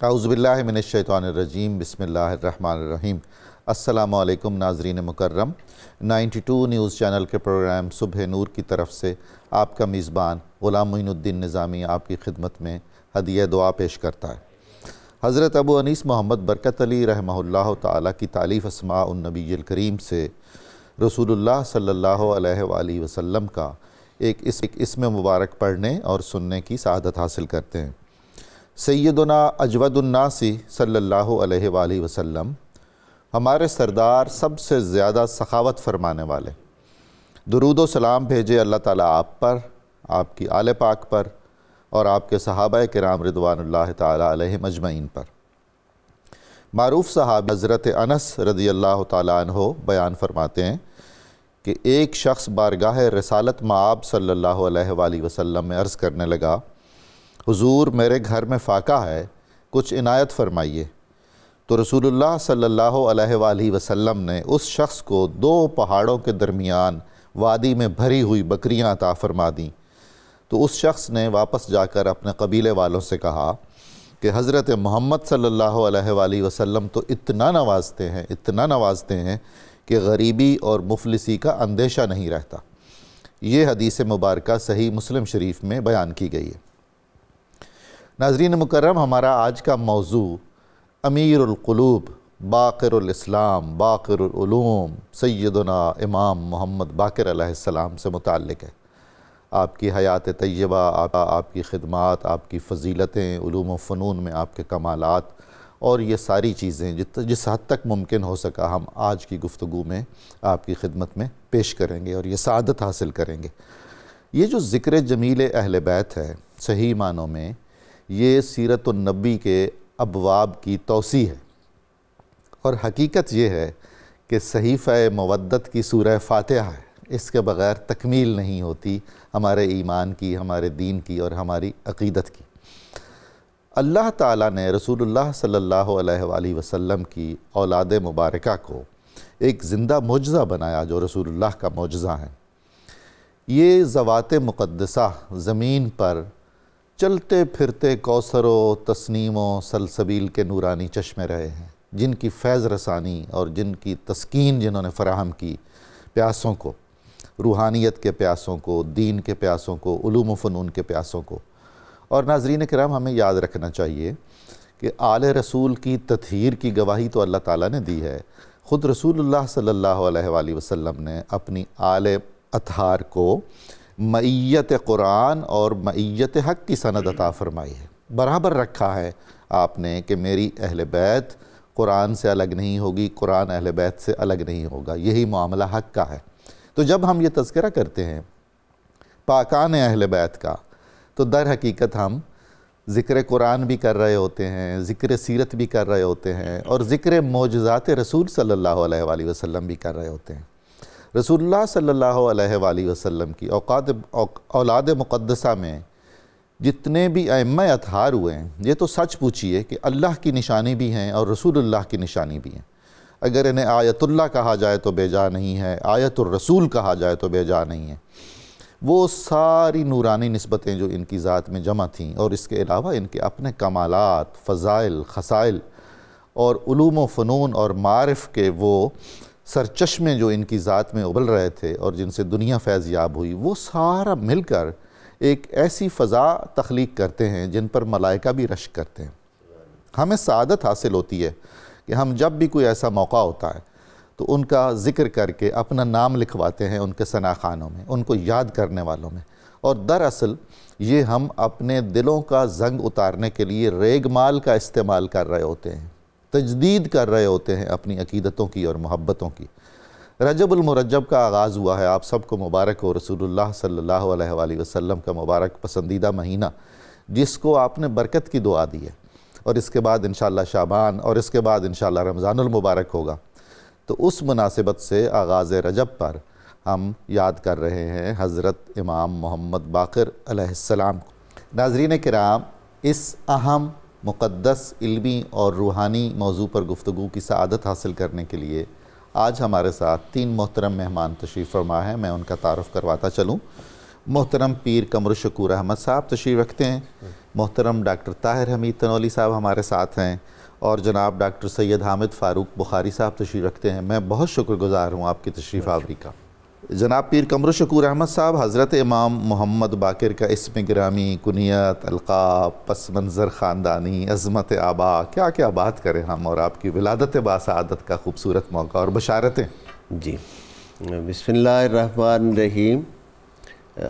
اعوذ باللہ من الشیطان الرجیم، بسم اللہ الرحمن الرحیم۔ السلام علیکم ناظرین مکرم، 92 نیوز چینل کے پروگرام صبح نور کی طرف سے آپ کا میزبان غلام معین الدین نظامی آپ کی خدمت میں ہدیہ دعا پیش کرتا ہے۔ حضرت ابو انیس محمد برکت علی رحمہ اللہ تعالیٰ کی تالیف اسماء النبی الکریم سے رسول اللہ صلی اللہ علیہ وآلہ وسلم کا ایک اسم مبارک پڑھنے اور سننے کی سعادت حاصل کرتے ہیں۔ سیدنا اجود الناس صلی اللہ علیہ وآلہ وسلم ہمارے سردار سب سے زیادہ سخاوت فرمانے والے، درود و سلام بھیجے اللہ تعالیٰ آپ پر، آپ کی آل پاک پر اور آپ کے صحابہ کرام رضوان اللہ تعالیٰ علیہم اجمعین پر۔ معروف صحابی حضرت انس رضی اللہ تعالیٰ عنہ بیان فرماتے ہیں کہ ایک شخص بارگاہ رسالت مآب صلی اللہ علیہ وآلہ وسلم میں عرض کرنے لگا، حضور میرے گھر میں فاقہ ہے، کچھ عنایت فرمائیے۔ تو رسول اللہ صلی اللہ علیہ وآلہ وسلم نے اس شخص کو 2 پہاڑوں کے درمیان وادی میں بھری ہوئی بکریاں عطا فرما دیں۔ تو اس شخص نے واپس جا کر اپنے قبیلے والوں سے کہا کہ حضرت محمد صلی اللہ علیہ وآلہ وسلم تو اتنا نوازتے ہیں کہ غریبی اور مفلسی کا اندیشہ نہیں رہتا۔ یہ حدیث مبارکہ صحیح مسلم شریف میں بیان کی گئی ہے۔ ناظرین مکرم، ہمارا آج کا موضوع امیر القلوب، باقر الاسلام، باقر العلوم سیدنا امام محمد باقر علیہ السلام سے متعلق ہے۔ آپ کی حیات طیبہ، آپ کی خدمات، آپ کی فضیلتیں، علوم و فنون میں آپ کے کمالات اور یہ ساری چیزیں جس حد تک ممکن ہو سکا ہم آج کی گفتگو میں آپ کی خدمت میں پیش کریں گے اور یہ سعادت حاصل کریں گے۔ یہ جو ذکر جمیل اہل بیت ہے، صحیح معنوں میں یہ سیرت النبی کے ابواب کی توسیع ہے، اور حقیقت یہ ہے کہ صحیفہ مودت کی سورہ فاتحہ ہے، اس کے بغیر تکمیل نہیں ہوتی ہمارے ایمان کی، ہمارے دین کی اور ہماری عقیدت کی۔ اللہ تعالیٰ نے رسول اللہ صلی اللہ علیہ وآلہ وسلم کی اولاد مبارکہ کو ایک زندہ معجزہ بنایا جو رسول اللہ کا معجزہ ہے۔ یہ ذوات مقدسہ زمین پر چلتے پھرتے کوثر و تسنیم و سلسبیل کے نورانی چشمے رہے ہیں، جن کی فیض رسانی اور جن کی تسکین جنہوں نے فراہم کی پیاسوں کو، روحانیت کے پیاسوں کو، دین کے پیاسوں کو، علوم و فنون کے پیاسوں کو۔ اور ناظرین کرام، ہمیں یاد رکھنا چاہیے کہ آل رسول کی تطہیر کی گواہی تو اللہ تعالیٰ نے دی ہے۔ خود رسول اللہ صلی اللہ علیہ وآلہ وسلم نے اپنی آل اطہار کو معیت قرآن اور معیت حق کی سند عطا فرمائی ہے۔ برابر رکھا ہے آپ نے کہ میری اہل بیت قرآن سے الگ نہیں ہوگی، قرآن اہل بیت سے الگ نہیں ہوگا، یہی معاملہ حق کا ہے۔ تو جب ہم یہ تذکرہ کرتے ہیں پاکان اہل بیت کا، تو در حقیقت ہم ذکر قرآن بھی کر رہے ہوتے ہیں، ذکر سیرت بھی کر رہے ہوتے ہیں، اور ذکر معجزات رسول صلی اللہ علیہ وآلہ وسلم بھی کر رہے ہوتے ہیں۔ رسول اللہ صلی اللہ علیہ وآلہ وسلم کی اولاد مقدسہ میں جتنے بھی ائمہ اطہار ہوئے ہیں، یہ تو سچ پوچھئے کہ اللہ کی نشانی بھی ہیں اور رسول اللہ کی نشانی بھی ہیں۔ اگر انہیں آیت اللہ کہا جائے تو بے جا نہیں ہے، آیت الرسول کہا جائے تو بے جا نہیں ہے۔ وہ ساری نورانی نسبتیں جو ان کی ذات میں جمع تھیں، اور اس کے علاوہ ان کے اپنے کمالات، فضائل، خصائل اور علوم و فنون اور معارف کے وہ سرچشمے جو ان کی ذات میں ابل رہے تھے اور جن سے دنیا فیض یاب ہوئی، وہ سارا مل کر ایک ایسی فضا تخلیق کرتے ہیں جن پر ملائکہ بھی رشک کرتے ہیں۔ ہمیں سعادت حاصل ہوتی ہے کہ ہم جب بھی کوئی ایسا موقع ہوتا ہے تو ان کا ذکر کر کے اپنا نام لکھواتے ہیں ان کے ثناخانوں میں، ان کو یاد کرنے والوں میں، اور دراصل یہ ہم اپنے دلوں کا زنگ اتارنے کے لیے ریگ مال کا استعمال کر رہے ہوتے ہیں، تجدید کر رہے ہوتے ہیں اپنی عقیدتوں کی اور محبتوں کی۔ رجب المرجب کا آغاز ہوا ہے، آپ سب کو مبارک ہو، رسول اللہ صلی اللہ علیہ وآلہ وسلم کا مبارک پسندیدہ مہینہ جس کو آپ نے برکت کی دعا دی ہے، اور اس کے بعد انشاءاللہ شعبان، اور اس کے بعد انشاءاللہ رمضان المبارک ہوگا۔ تو اس مناسبت سے آغاز رجب پر ہم یاد کر رہے ہیں حضرت امام محمد باقر علیہ السلام کو۔ ناظرین کرام، اس اہم مقدس علمی اور روحانی موضوع پر گفتگو کی سعادت حاصل کرنے کے لیے آج ہمارے ساتھ 3 محترم مہمان تشریف فرما ہیں۔ میں ان کا تعارف کرواتا چلوں۔ محترم پیر قمر الشکور احمد صاحب تشریف رکھتے ہیں، محترم ڈاکٹر طاہر حمید تنولی صاحب ہمارے ساتھ ہیں، اور جناب ڈاکٹر سید حامد فاروق بخاری صاحب تشریف رکھتے ہیں۔ میں بہت شکر گزار ہوں آپ کی تشریف آوری کا۔ جناب پیر قمر الشکور احمد صاحب، حضرت امام محمد باقر کا اسم گرامی، کنیت، القاب، پس منظر خاندانی، عظمت آبا، کیا کیا بات کریں ہم، اور آپ کی ولادت باسعادت کا خوبصورت موقع اور بشارتیں۔ جی، بسم اللہ الرحمن الرحیم۔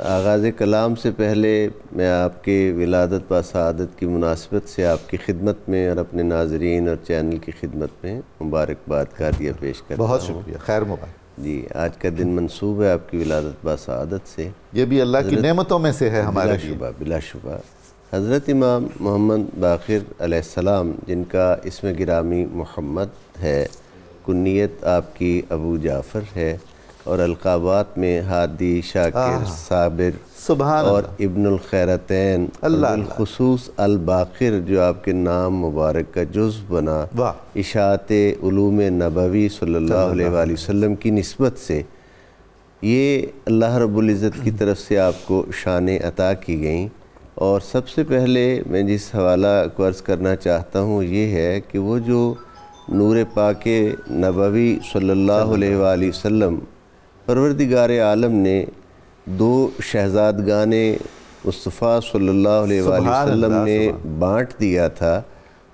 آغاز کلام سے پہلے میں آپ کے ولادت باسعادت کی مناسبت سے آپ کی خدمت میں اور اپنے ناظرین اور چینل کی خدمت میں مبارکباد کا عطیہ پیش کرتا ہوں۔ بہت شکریہ، خیر مبارک۔ جی، آج کا دن منسوب ہے آپ کی ولادت باسعادت سے، یہ بھی اللہ کی نعمتوں میں سے ہے ہمارے لیے۔ بلا شبہ حضرت امام محمد باقر علیہ السلام، جن کا اسم گرامی محمد ہے، کنیت آپ کی ابو جعفر ہے، اور القابات میں ہادی، شاکر، صابر سبحان اور اللہ، ابن الخیرتین، بالخصوص الباقر جو آپ کے نام مبارک کا جزو بنا، اشاعت علوم نبوی صلی اللہ علیہ وآلہ وسلم کی نسبت سے یہ اللہ رب العزت کی طرف سے آپ کو شانیں عطا کی گئیں۔ اور سب سے پہلے میں جس حوالہ کو عرض کرنا چاہتا ہوں یہ ہے کہ وہ جو نور پاک نبوی صلی اللہ علیہ وآلہ وسلم پروردگار عالم نے دو شہزادگان مصطفیٰ صلی اللہ علیہ وآلہ وسلم نے بانٹ دیا تھا،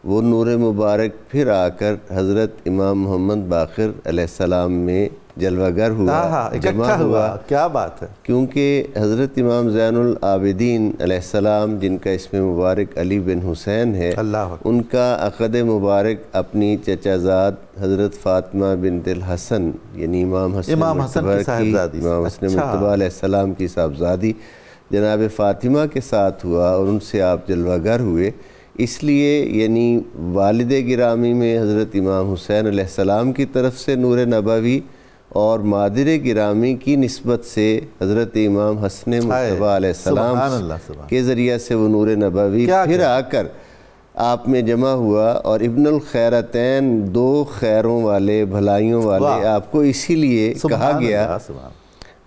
وہ نور مبارک پھر آ کر حضرت امام محمد باقر علیہ السلام میں جلوہ گر ہوا، جمع ہوا۔ کیا بات ہے! کیونکہ حضرت امام زین العابدین علیہ السلام، جن کا اسم مبارک علی بن حسین ہے، ان کا عقد مبارک اپنی چچا زاد حضرت فاطمہ بنت الحسن، یعنی امام حسن مرتبہ علیہ السلام کی صاحبزادی جناب فاطمہ کے ساتھ ہوا، اور ان سے آپ جلوہ گر ہوئے۔ اس لیے یعنی والد گرامی میں حضرت امام حسین علیہ السلام کی طرف سے نور نبوی، اور مادر گرامی کی نسبت سے حضرت امام حسن مرتبہ علیہ السلام کے ذریعہ سے وہ نور نبوی پھر آ کر آپ میں جمع ہوا، اور ابن الخیرتین، دو خیروں والے، بھلائیوں والے، آپ کو اسی لیے کہا گیا۔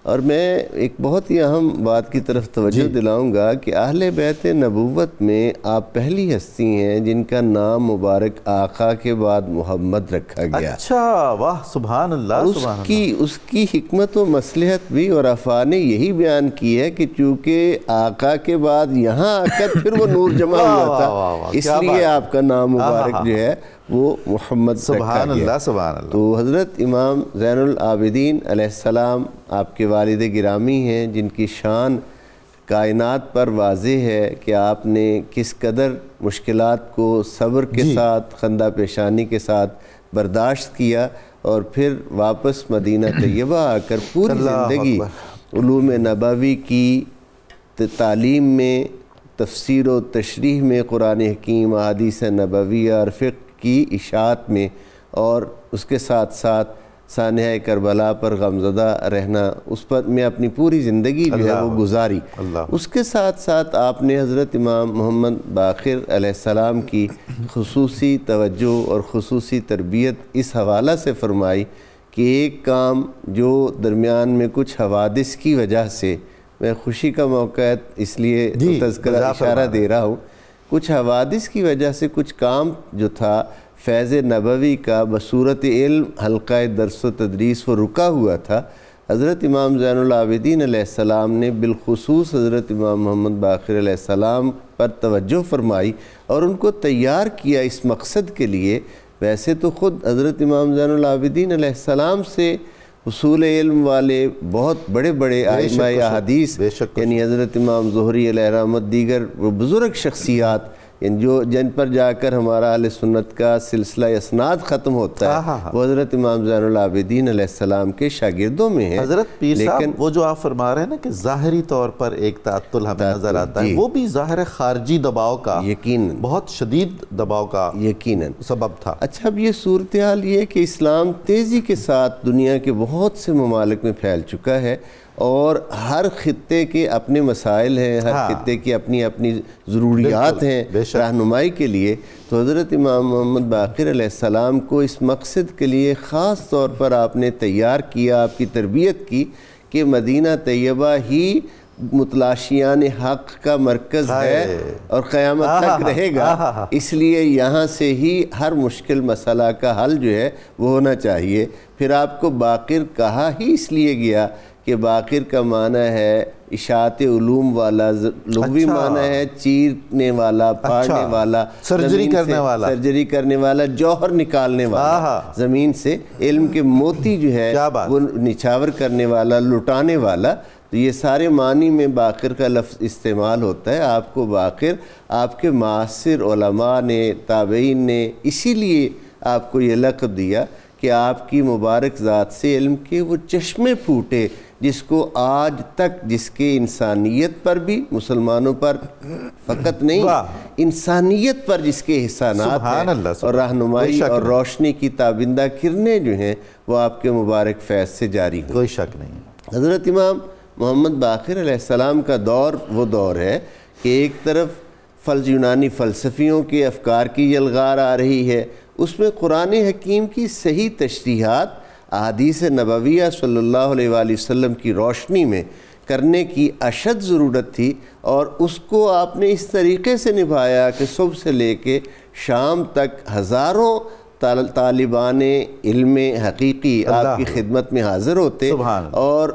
اور میں ایک بہت ہی اہم بات کی طرف توجہ دلاؤں گا کہ اہل بیت نبوت میں آپ پہلی ہستی ہیں جن کا نام مبارک آقا کے بعد محمد رکھا گیا۔ اچھا، واہ، سبحان اللہ۔ اس کی حکمت و مصلحت بھی اور افا نے یہی بیان کی ہے کہ چونکہ آقا کے بعد یہاں آ کر پھر وہ نور جمع ہوا تھا، اس لیے آپ کا نام مبارک جو ہے وہ محمد رکھا گیا۔ سبحان اللہ۔ تو حضرت امام زین العابدین علیہ السلام آپ کے والد گرامی ہیں، جن کی شان کائنات پر واضح ہے کہ آپ نے کس قدر مشکلات کو صبر کے ساتھ، خندہ پیشانی کے ساتھ برداشت کیا، اور پھر واپس مدینہ طیبہ آ کر پوری زندگی علوم نبوی کی تعلیم میں، تفسیر و تشریح میں، قرآن حکیم، احادیث نبویہ اور فقہ کی اشاعت میں، اور اس کے ساتھ ساتھ سانحہ کربلا پر غمزدہ رہنا، اس پر میں اپنی پوری زندگی جو ہے وہ گزاری۔ اس کے ساتھ ساتھ آپ نے حضرت امام محمد باقر علیہ السلام کی خصوصی توجہ اور خصوصی تربیت اس حوالہ سے فرمائی کہ ایک کام جو درمیان میں کچھ حوادث کی وجہ سے، میں خوشی کا موقع ہے اس لیے تذکرہ اشارہ دے رہا ہوں، کچھ حوادث کی وجہ سے کچھ کام جو تھا فیض نبوی کا بصورت علم حلقہ درس و تدریس وہ رکا ہوا تھا۔ حضرت امام زین العابدین علیہ السلام نے بالخصوص حضرت امام محمد باقر علیہ السلام پر توجہ فرمائی اور ان کو تیار کیا اس مقصد کے لیے۔ ویسے تو خود حضرت امام زین العابدین علیہ السلام سے حصول علم والے بہت بڑے بڑے ائمہ احادیث، یعنی حضرت امام زہری علیہ رحمت، دیگر وہ بزرگ شخصیات جن پر جا کر ہمارا اہل سنت کا سلسلہ اسناد ختم ہوتا ہے، وہ حضرت امام زین العابدین علیہ السلام کے شاگردوں میں ہیں۔ حضرت پیر صاحب، وہ جو آپ فرما رہے ہیں نا کہ ظاہری طور پر ایک تعطل ہمیں نظر آتا ہے، وہ بھی ظاہر خارجی دباؤ کا، یقیناً بہت شدید دباؤ کا یقیناً سبب تھا۔ اچھا، اب یہ صورتحال یہ ہے کہ اسلام تیزی کے ساتھ دنیا کے بہت سے ممالک میں پھیل چکا ہے، اور ہر خطے کے اپنے مسائل ہیں، ہر خطے کی اپنی اپنی ضروریات ہیں رہنمائی کے لیے۔ تو حضرت امام محمد باقر علیہ السلام کو اس مقصد کے لیے خاص طور پر آپ نے تیار کیا، آپ کی تربیت کی کہ مدینہ طیبہ ہی متلاشیان حق کا مرکز ہے اور قیامت تک رہے گا، اس لیے یہاں سے ہی ہر مشکل مسئلہ کا حل جو ہے وہ ہونا چاہیے۔ پھر آپ کو باقر کہا ہی اس لیے گیا کہ باقر کا معنی ہے اشاعت علوم والا، لغوی معنی ہے چیرنے والا، پھاڑنے والا، سرجری کرنے والا، جوہر نکالنے والا زمین سے، علم کے موتی جو ہے وہ نچھاور کرنے والا، لٹانے والا۔ تو یہ سارے معنی میں باقر کا لفظ استعمال ہوتا ہے۔ آپ کو باقر آپ کے معاصر علماء نے، تابعین نے اسی لیے آپ کو یہ لقب دیا کہ آپ کی مبارک ذات سے علم کے وہ چشمے پھوٹے جس کو آج تک، جس کے انسانیت پر بھی، مسلمانوں پر فقط نہیں، انسانیت پر جس کے احسانات ہیں اور رہنمائی اور روشنی کی تابندہ کرنیں جو ہیں وہ آپ کے مبارک فیض سے جاری ہیں، کوئی شک نہیں۔ حضرت امام محمد باقر علیہ السلام کا دور وہ دور ہے کہ ایک طرف یونانی فلسفیوں کے افکار کی یلغار آ رہی ہے، اس میں قرآن حکیم کی صحیح تشریحات احادیث نبویہ صلی اللہ علیہ وآلہ وسلم کی روشنی میں کرنے کی اشد ضرورت تھی، اور اس کو آپ نے اس طریقے سے نبھایا کہ صبح سے لے کے شام تک ہزاروں طالبان علم حقیقی آپ کی خدمت میں حاضر ہوتے، اور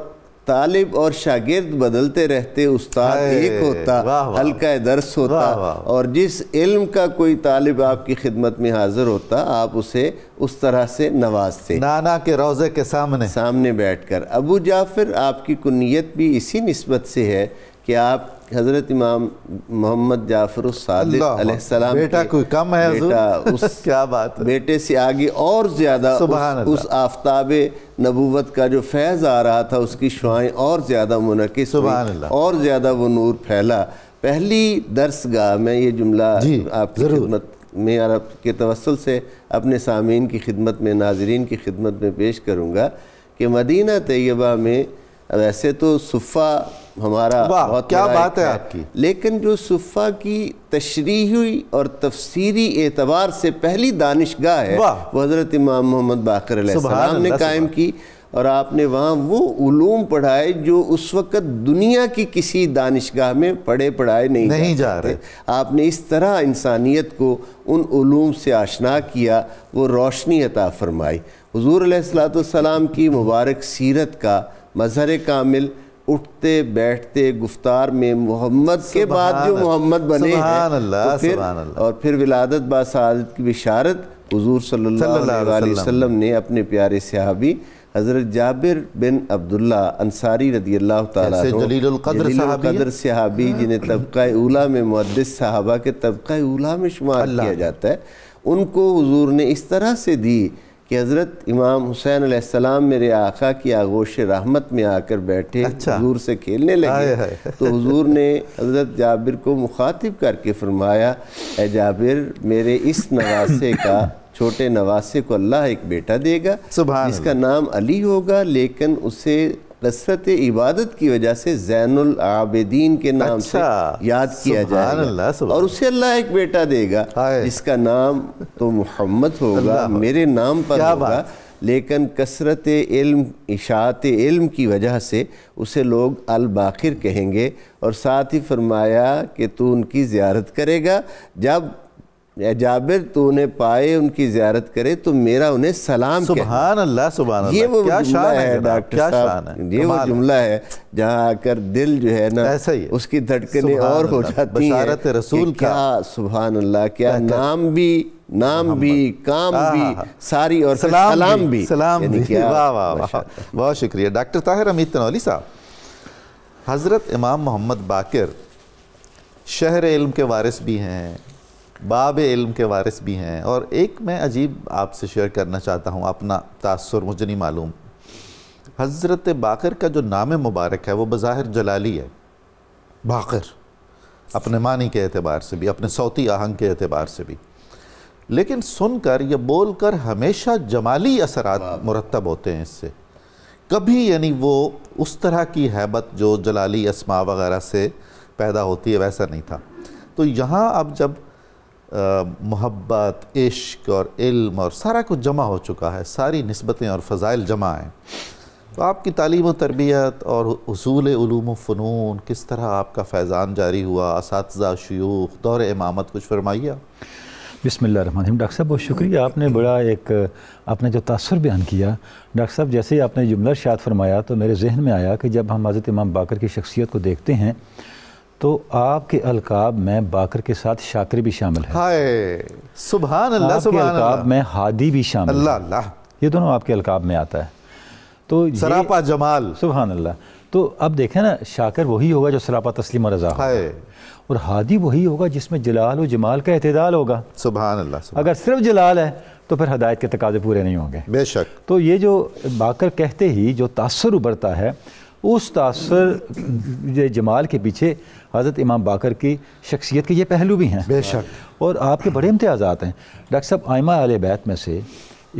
طالب اور شاگرد بدلتے رہتے، استاد ایک ہوتا، حلقہ درس ہوتا، اور جس علم کا کوئی طالب آپ کی خدمت میں حاضر ہوتا آپ اسے اس طرح سے نوازتے، نانا کے روضے کے سامنے بیٹھ کر۔ ابو جعفر آپ کی کنیت بھی اسی نسبت سے ہے کہ آپ حضرت امام محمد جعفر الصادق علیہ السلام بیٹا کوئی کم ہے حضور، کیا بات ہے، بیٹے سے آگے اور زیادہ اس آفتاب نبوت کا جو فیض آ رہا تھا اس کی شعائیں اور زیادہ منعکس ہوئی، اور زیادہ وہ نور پھیلا۔ پہلی درس گاہ میں یہ جملہ آپ کی خدمت میں اور آپ کے توسل سے اپنے سامعین کی خدمت میں، ناظرین کی خدمت میں پیش کروں گا کہ مدینہ طیبہ میں ویسے تو صفہ ہمارا بہت کیا بات ہے آپ کی، لیکن جو صفہ کی تشریحی اور تفسیری اعتبار سے پہلی دانشگاہ ہے وہ حضرت امام محمد باقر علیہ السلام نے قائم کی، اور آپ نے وہاں وہ علوم پڑھائے جو اس وقت دنیا کی کسی دانشگاہ میں پڑھائے نہیں جا رہے۔ آپ نے اس طرح انسانیت کو ان علوم سے آشنا کیا، وہ روشنی عطا فرمائی۔ حضور علیہ السلام کی مبارک سیرت کا مظہر کامل اٹھتے بیٹھتے گفتار میں محمد کے بعد جو محمد بنے ہیں، اور پھر ولادت باسعادت کی بشارت حضور صلی اللہ علیہ وسلم نے اپنے پیارے صحابی حضرت جابر بن عبداللہ انصاری رضی اللہ تعالیٰ عنہ، جلیل القدر صحابی جنہیں طبقہ اولیٰ میں محدث صحابہ کے طبقہ اولیٰ میں شمار کیا جاتا ہے، ان کو حضور نے اس طرح سے دی کہ حضرت امام حسین علیہ السلام میرے آقا کی آغوش رحمت میں آ کر بیٹھے، حضور سے کھیلنے لگے، تو حضور نے حضرت جابر کو مخاطب کر کے فرمایا، اے جابر، میرے اس نواسے کا، چھوٹے نواسے کو اللہ ایک بیٹا دے گا جس کا نام علی ہوگا، لیکن اسے کثرت عبادت کی وجہ سے زین العابدین کے نام سے یاد کیا جائے گا، اور اسے اللہ ایک بیٹا دے گا جس کا نام تو محمد ہوگا، میرے نام پر ہوگا، لیکن کثرت علم، اشاعت علم کی وجہ سے اسے لوگ الباقر کہیں گے۔ اور ساتھ ہی فرمایا کہ تو ان کی زیارت کرے گا، جب جابر تو انہیں پائے، ان کی زیارت کرے تو میرا انہیں سلام کہے۔ سبحان اللہ، سبحان اللہ، یہ وہ جملہ ہے ڈاکٹر صاحب، یہ وہ جملہ ہے جہاں آ کر دل جو ہے نا اس کی دھڑکنیں اور ہو جاتی ہیں، بشارت رسول کا، کیا سبحان اللہ، کیا نام بھی کام بھی ساری، اور سلام بھی، واہ واہ واہ، بہت شکریہ ڈاکٹر طاہر حمید تنولی صاحب۔ حضرت امام محمد باقر شہر علم کے وارث بھی ہیں، باب علم کے وارث بھی ہیں، اور ایک میں عجیب آپ سے شیئر کرنا چاہتا ہوں، اپنا تاثر مجھے نہیں معلوم۔ حضرت باقر کا جو نام مبارک ہے وہ بظاہر جلالی ہے، باقر، اپنے معنی کے اعتبار سے بھی، اپنے صوتی آہنگ کے اعتبار سے بھی، لیکن سن کر یا بول کر ہمیشہ جمالی اثرات مرتب ہوتے ہیں اس سے، کبھی یعنی وہ اس طرح کی ہیبت جو جلالی اسماء وغیرہ سے پیدا ہوتی ہے ویسا نہیں تھا۔ تو یہاں اب جب محبت، عشق اور علم اور سارا کچھ جمع ہو چکا ہے، ساری نسبتیں اور فضائل جمع ہیں، تو آپ کی تعلیم و تربیت اور حصول علوم و فنون کس طرح آپ کا فیضان جاری ہوا، اساتذہ، شیوخ، دور امامت، کچھ فرمائیے۔ بسم اللہ الرحمن الرحیم۔ ڈاکٹر صاحب بہت شکریہ، آپ نے بڑا ایک آپ نے جو تاثر بیان کیا ڈاکٹر صاحب، جیسے ہی آپ نے جملہ ارشاد فرمایا تو میرے ذہن میں آیا کہ جب ہم حضرت امام باقر کی شخصیت کو دیکھتے ہیں تو آپ کے القاب میں باقر کے ساتھ شاکر بھی شامل ہے، ہائے سبحان اللہ، آپ کے سبحان القاب اللہ، میں ہادی بھی شامل ہے، اللہ اللہ، یہ دونوں آپ کے القاب میں آتا ہے۔ تو سراپا جمال، سبحان اللہ۔ تو اب دیکھیں نا، شاکر وہی ہوگا جو سراپا تسلیم و رضا ہوگا، اور ہادی وہی ہوگا جس میں جلال و جمال کا اعتدال ہوگا۔ سبحان اللہ، سبحان اگر صرف جلال ہے تو پھر ہدایت کے تقاضے پورے نہیں ہوں گے۔ بے شک۔ تو یہ جو باقر کہتے ہی جو تاثر ابھرتا ہے، اس تاثر جمال کے پیچھے حضرت امام باقر کی شخصیت کے یہ پہلو بھی ہیں، بے شک، اور آپ کے بڑے امتیازات ہیں۔ ڈاکٹر صاحب، ائمہ اہل بیت میں سے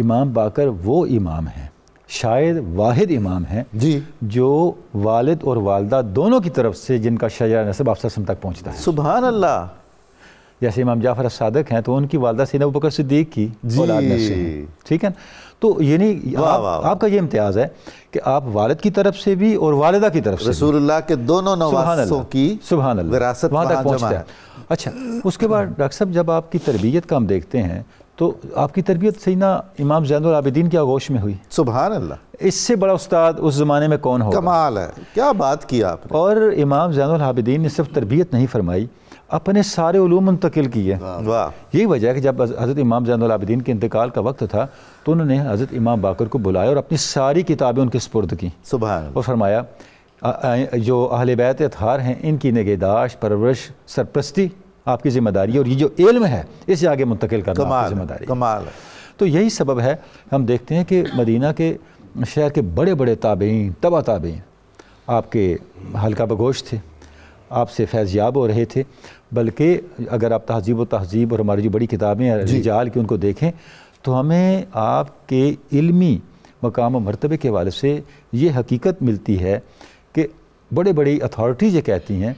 امام باقر وہ امام ہیں، شاید واحد امام ہیں جی، جو والد اور والدہ دونوں کی طرف سے جن کا شجرہ نسب آپ وسلم تک پہنچتا ہے۔ سبحان اللہ۔ جیسے امام جعفر الصادق ہیں تو ان کی والدہ سیدنا ابوبکر صدیق کی اولاد میں سے ہیں، ٹھیک ہے۔ تو یعنی آپ کا یہ امتیاز ہے کہ آپ والد کی طرف سے بھی اور والدہ کی طرف سے رسول اللہ کے دونوں نواسوں کی سبحان اللہ وراثت وہاں تک جمع پہنچتا ہے۔ اچھا، اس کے بعد ڈاکٹر صاحب جب آپ کی تربیت کا ہم دیکھتے ہیں تو آپ کی تربیت سیدنا امام زین العابدین کی آغوش میں ہوئی۔ سبحان اللہ، اس سے بڑا استاد اس زمانے میں کون ہوگا؟ کمال ہے، کیا بات کیا آپ نے۔ اور امام زین العابدین نے صرف تربیت نہیں فرمائی، اپنے سارے علوم منتقل کیے۔ واہ، یہی وجہ ہے کہ جب حضرت امام زین العابدین کے انتقال کا وقت تھا تو انہوں نے حضرت امام باقر کو بلایا اور اپنی ساری کتابیں ان کے سپرد کی، سبحان اللہ، اور فرمایا جو اہل بیت اطہار ہیں ان کی نگہداشت، پرورش، سرپرستی آپ کی ذمہ داری ہے، اور یہ جو علم ہے اسے آگے منتقل کرنا آپ کی ذمہ داری ہے۔ کمال ہے۔ تو یہی سبب ہے، ہم دیکھتے ہیں کہ مدینہ کے شہر کے بڑے بڑے تابعین، تبع تابعین آپ کے حلقہ بگوش تھے، آپ سے فیض یاب ہو رہے تھے۔ بلکہ اگر آپ تہذیب و تہذیب اور ہماری جو بڑی کتابیں ہیں رجال کی ان کو دیکھیں تو ہمیں آپ کے علمی مقام و مرتبے کے حوالے سے یہ حقیقت ملتی ہے کہ بڑے بڑی اتھارٹیز یہ کہتی ہیں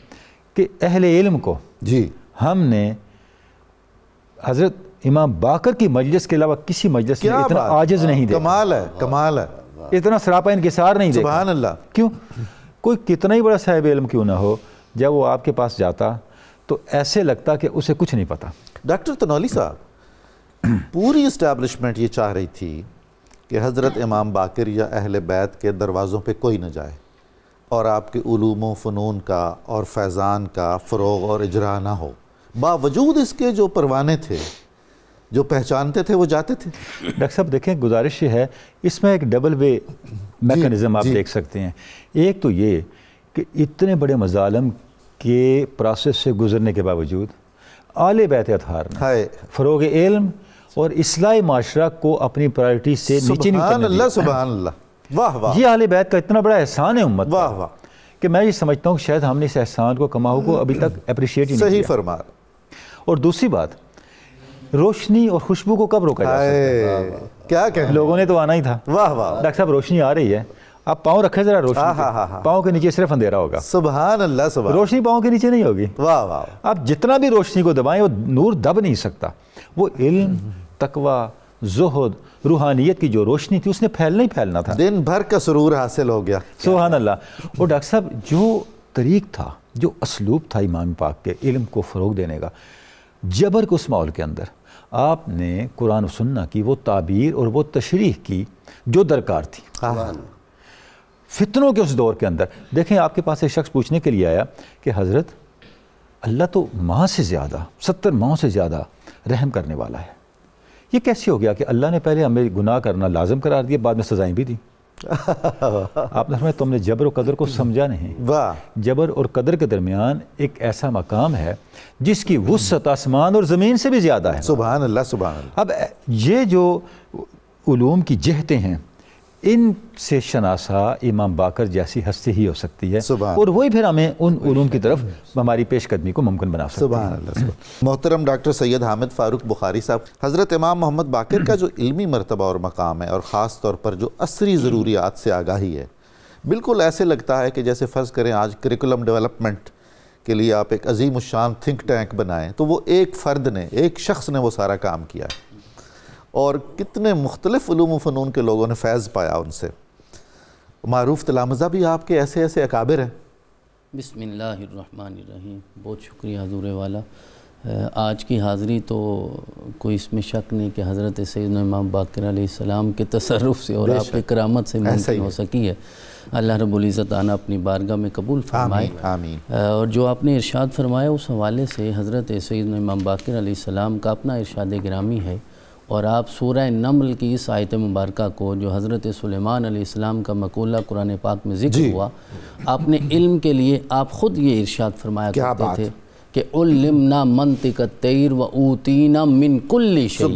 کہ اہل علم کو جی، ہم نے حضرت امام باقر کی مجلس کے علاوہ کسی مجلس میں اتنا عاجز نہیں دیکھا، کمال ہے، کمال ہے، اتنا سراپا انکسار نہیں دیکھا۔ سبحان اللہ۔ کیوں؟ کوئی کتنا ہی بڑا صاحب علم کیوں نہ ہو، جب وہ آپ کے پاس جاتا تو ایسے لگتا کہ اسے کچھ نہیں پتا۔ ڈاکٹر تنولی صاحب، پوری اسٹیبلشمنٹ یہ چاہ رہی تھی کہ حضرت امام باقر یا اہل بیت کے دروازوں پہ کوئی نہ جائے، اور آپ کے علوم و فنون کا اور فیضان کا فروغ اور اجرا نہ ہو، باوجود اس کے جو پروانے تھے، جو پہچانتے تھے، وہ جاتے تھے۔ ڈاکٹر صاحب دیکھیں، گزارش یہ ہے، اس میں ایک ڈبل وے میکنزم آپ دیکھ سکتے ہیں۔ ایک تو یہ کہ اتنے بڑے مظالم کے پروسیس سے گزرنے کے باوجود اہل بیت اطہار نے فروغ علم اور اصلاح معاشرہ کو اپنی پرائرٹی سے نیچے نہیں سبحان اللہ، سبحان اللہ، واہ واہ، یہ اہل بیت کا اتنا بڑا احسان ہے امت واہ واہ، کہ میں یہ سمجھتا ہوں کہ شاید ہم نے اس احسان کو کماؤ کو ابھی تک اپریشیٹ ہی نہیں صحیح کیا۔ فرما۔ اور دوسری بات، روشنی اور خوشبو کو کب روکا جا سکتا ہے؟ کیا کہیں، لوگوں نے تو آنا ہی تھا۔ واہ واہ، ڈاکٹر صاحب روشنی آ رہی ہے، آپ پاؤں رکھیں ذرا روشنی پہ، پاؤں کے نیچے صرف اندھیرا ہوگا، سبحان اللہ، سبحان، روشنی پاؤں کے نیچے نہیں ہوگی۔ واہ واہ، آپ جتنا بھی روشنی کو دبائیں وہ نور دب نہیں سکتا۔ وہ علم، تقوی، زہد، روحانیت کی جو روشنی تھی اس نے پھیلنا ہی پھیلنا تھا۔ دن بھر کا سرور حاصل ہو گیا، سبحان اللہ۔ اور ڈاکٹر صاحب جو طریق تھا، جو اسلوب تھا امام پاک کے علم کو فروغ دینے کا، جبر کے اس ماحول کے اندر آپ نے قرآن و سنہ کی وہ تعبیر اور وہ تشریح کی جو درکار تھی۔ فتنوں کے اس دور کے اندر دیکھیں، آپ کے پاس ایک شخص پوچھنے کے لیے آیا کہ حضرت، اللہ تو ماہ سے زیادہ 70 ماہوں سے زیادہ رحم کرنے والا ہے، یہ کیسے ہو گیا کہ اللہ نے پہلے ہمیں گناہ کرنا لازم قرار دیا، بعد میں سزائیں بھی دیں؟ آپ نے فرمایا تم نے جبر و قدر کو سمجھا نہیں۔ واہ، جبر اور قدر کے درمیان ایک ایسا مقام ہے جس کی وسعت آسمان اور زمین سے بھی زیادہ ہے۔ سبحان اللہ، سبحان اللہ۔ اب یہ جو علوم کی جہتیں ہیں، ان سے شناسا امام باقر جیسی ہستی ہی ہو سکتی ہے، اور وہی پھر ہمیں ان علوم کی طرف ہماری پیش قدمی کو ممکن بنا سکتی ہے۔ سبحان اللہ۔ محترم ڈاکٹر سید حامد فاروق بخاری صاحب، حضرت امام محمد باقر کا جو علمی مرتبہ اور مقام ہے، اور خاص طور پر جو عصری ضروریات سے آگاہی ہے، بالکل ایسے لگتا ہے کہ جیسے فرض کریں آج کریکولم ڈیولپمنٹ کے لیے آپ ایک عظیم الشان تھنک ٹینک بنائیں تو وہ ایک فرد نے، ایک شخص نے وہ سارا کام کیا ہے، اور کتنے مختلف علوم و فنون کے لوگوں نے فیض پایا ان سے۔ معروف تلامذہ بھی آپ کے ایسے ایسے اکابر ہیں؟ بسم اللہ الرحمن الرحیم. بہت شکریہ حضور والا. آج کی حاضری تو کوئی اس میں شک نہیں کہ حضرت سیدنا امام باقر علیہ السلام کے تصرف سے اور آپ کے کرامت سے ممکن ہو سکی ہے. اللہ رب العزت آنا اپنی بارگاہ میں قبول فرمائے. آمین. اور جو آپ نے ارشاد فرمایا اس حوالے سے حضرت سیدنا امام باقر علیہ السلام کا اپنا ارشاد گرامی ہے، اور آپ سورہ نمل کی اس آیت مبارکہ کو جو حضرت سلیمان علیہ السلام کا مقولہ قرآن پاک میں ذکر ہوا، آپ نے علم کے لیے آپ خود یہ ارشاد فرمایا کرتے تھے کہ علمنا منطق الطیر و اوتینا من کل شیء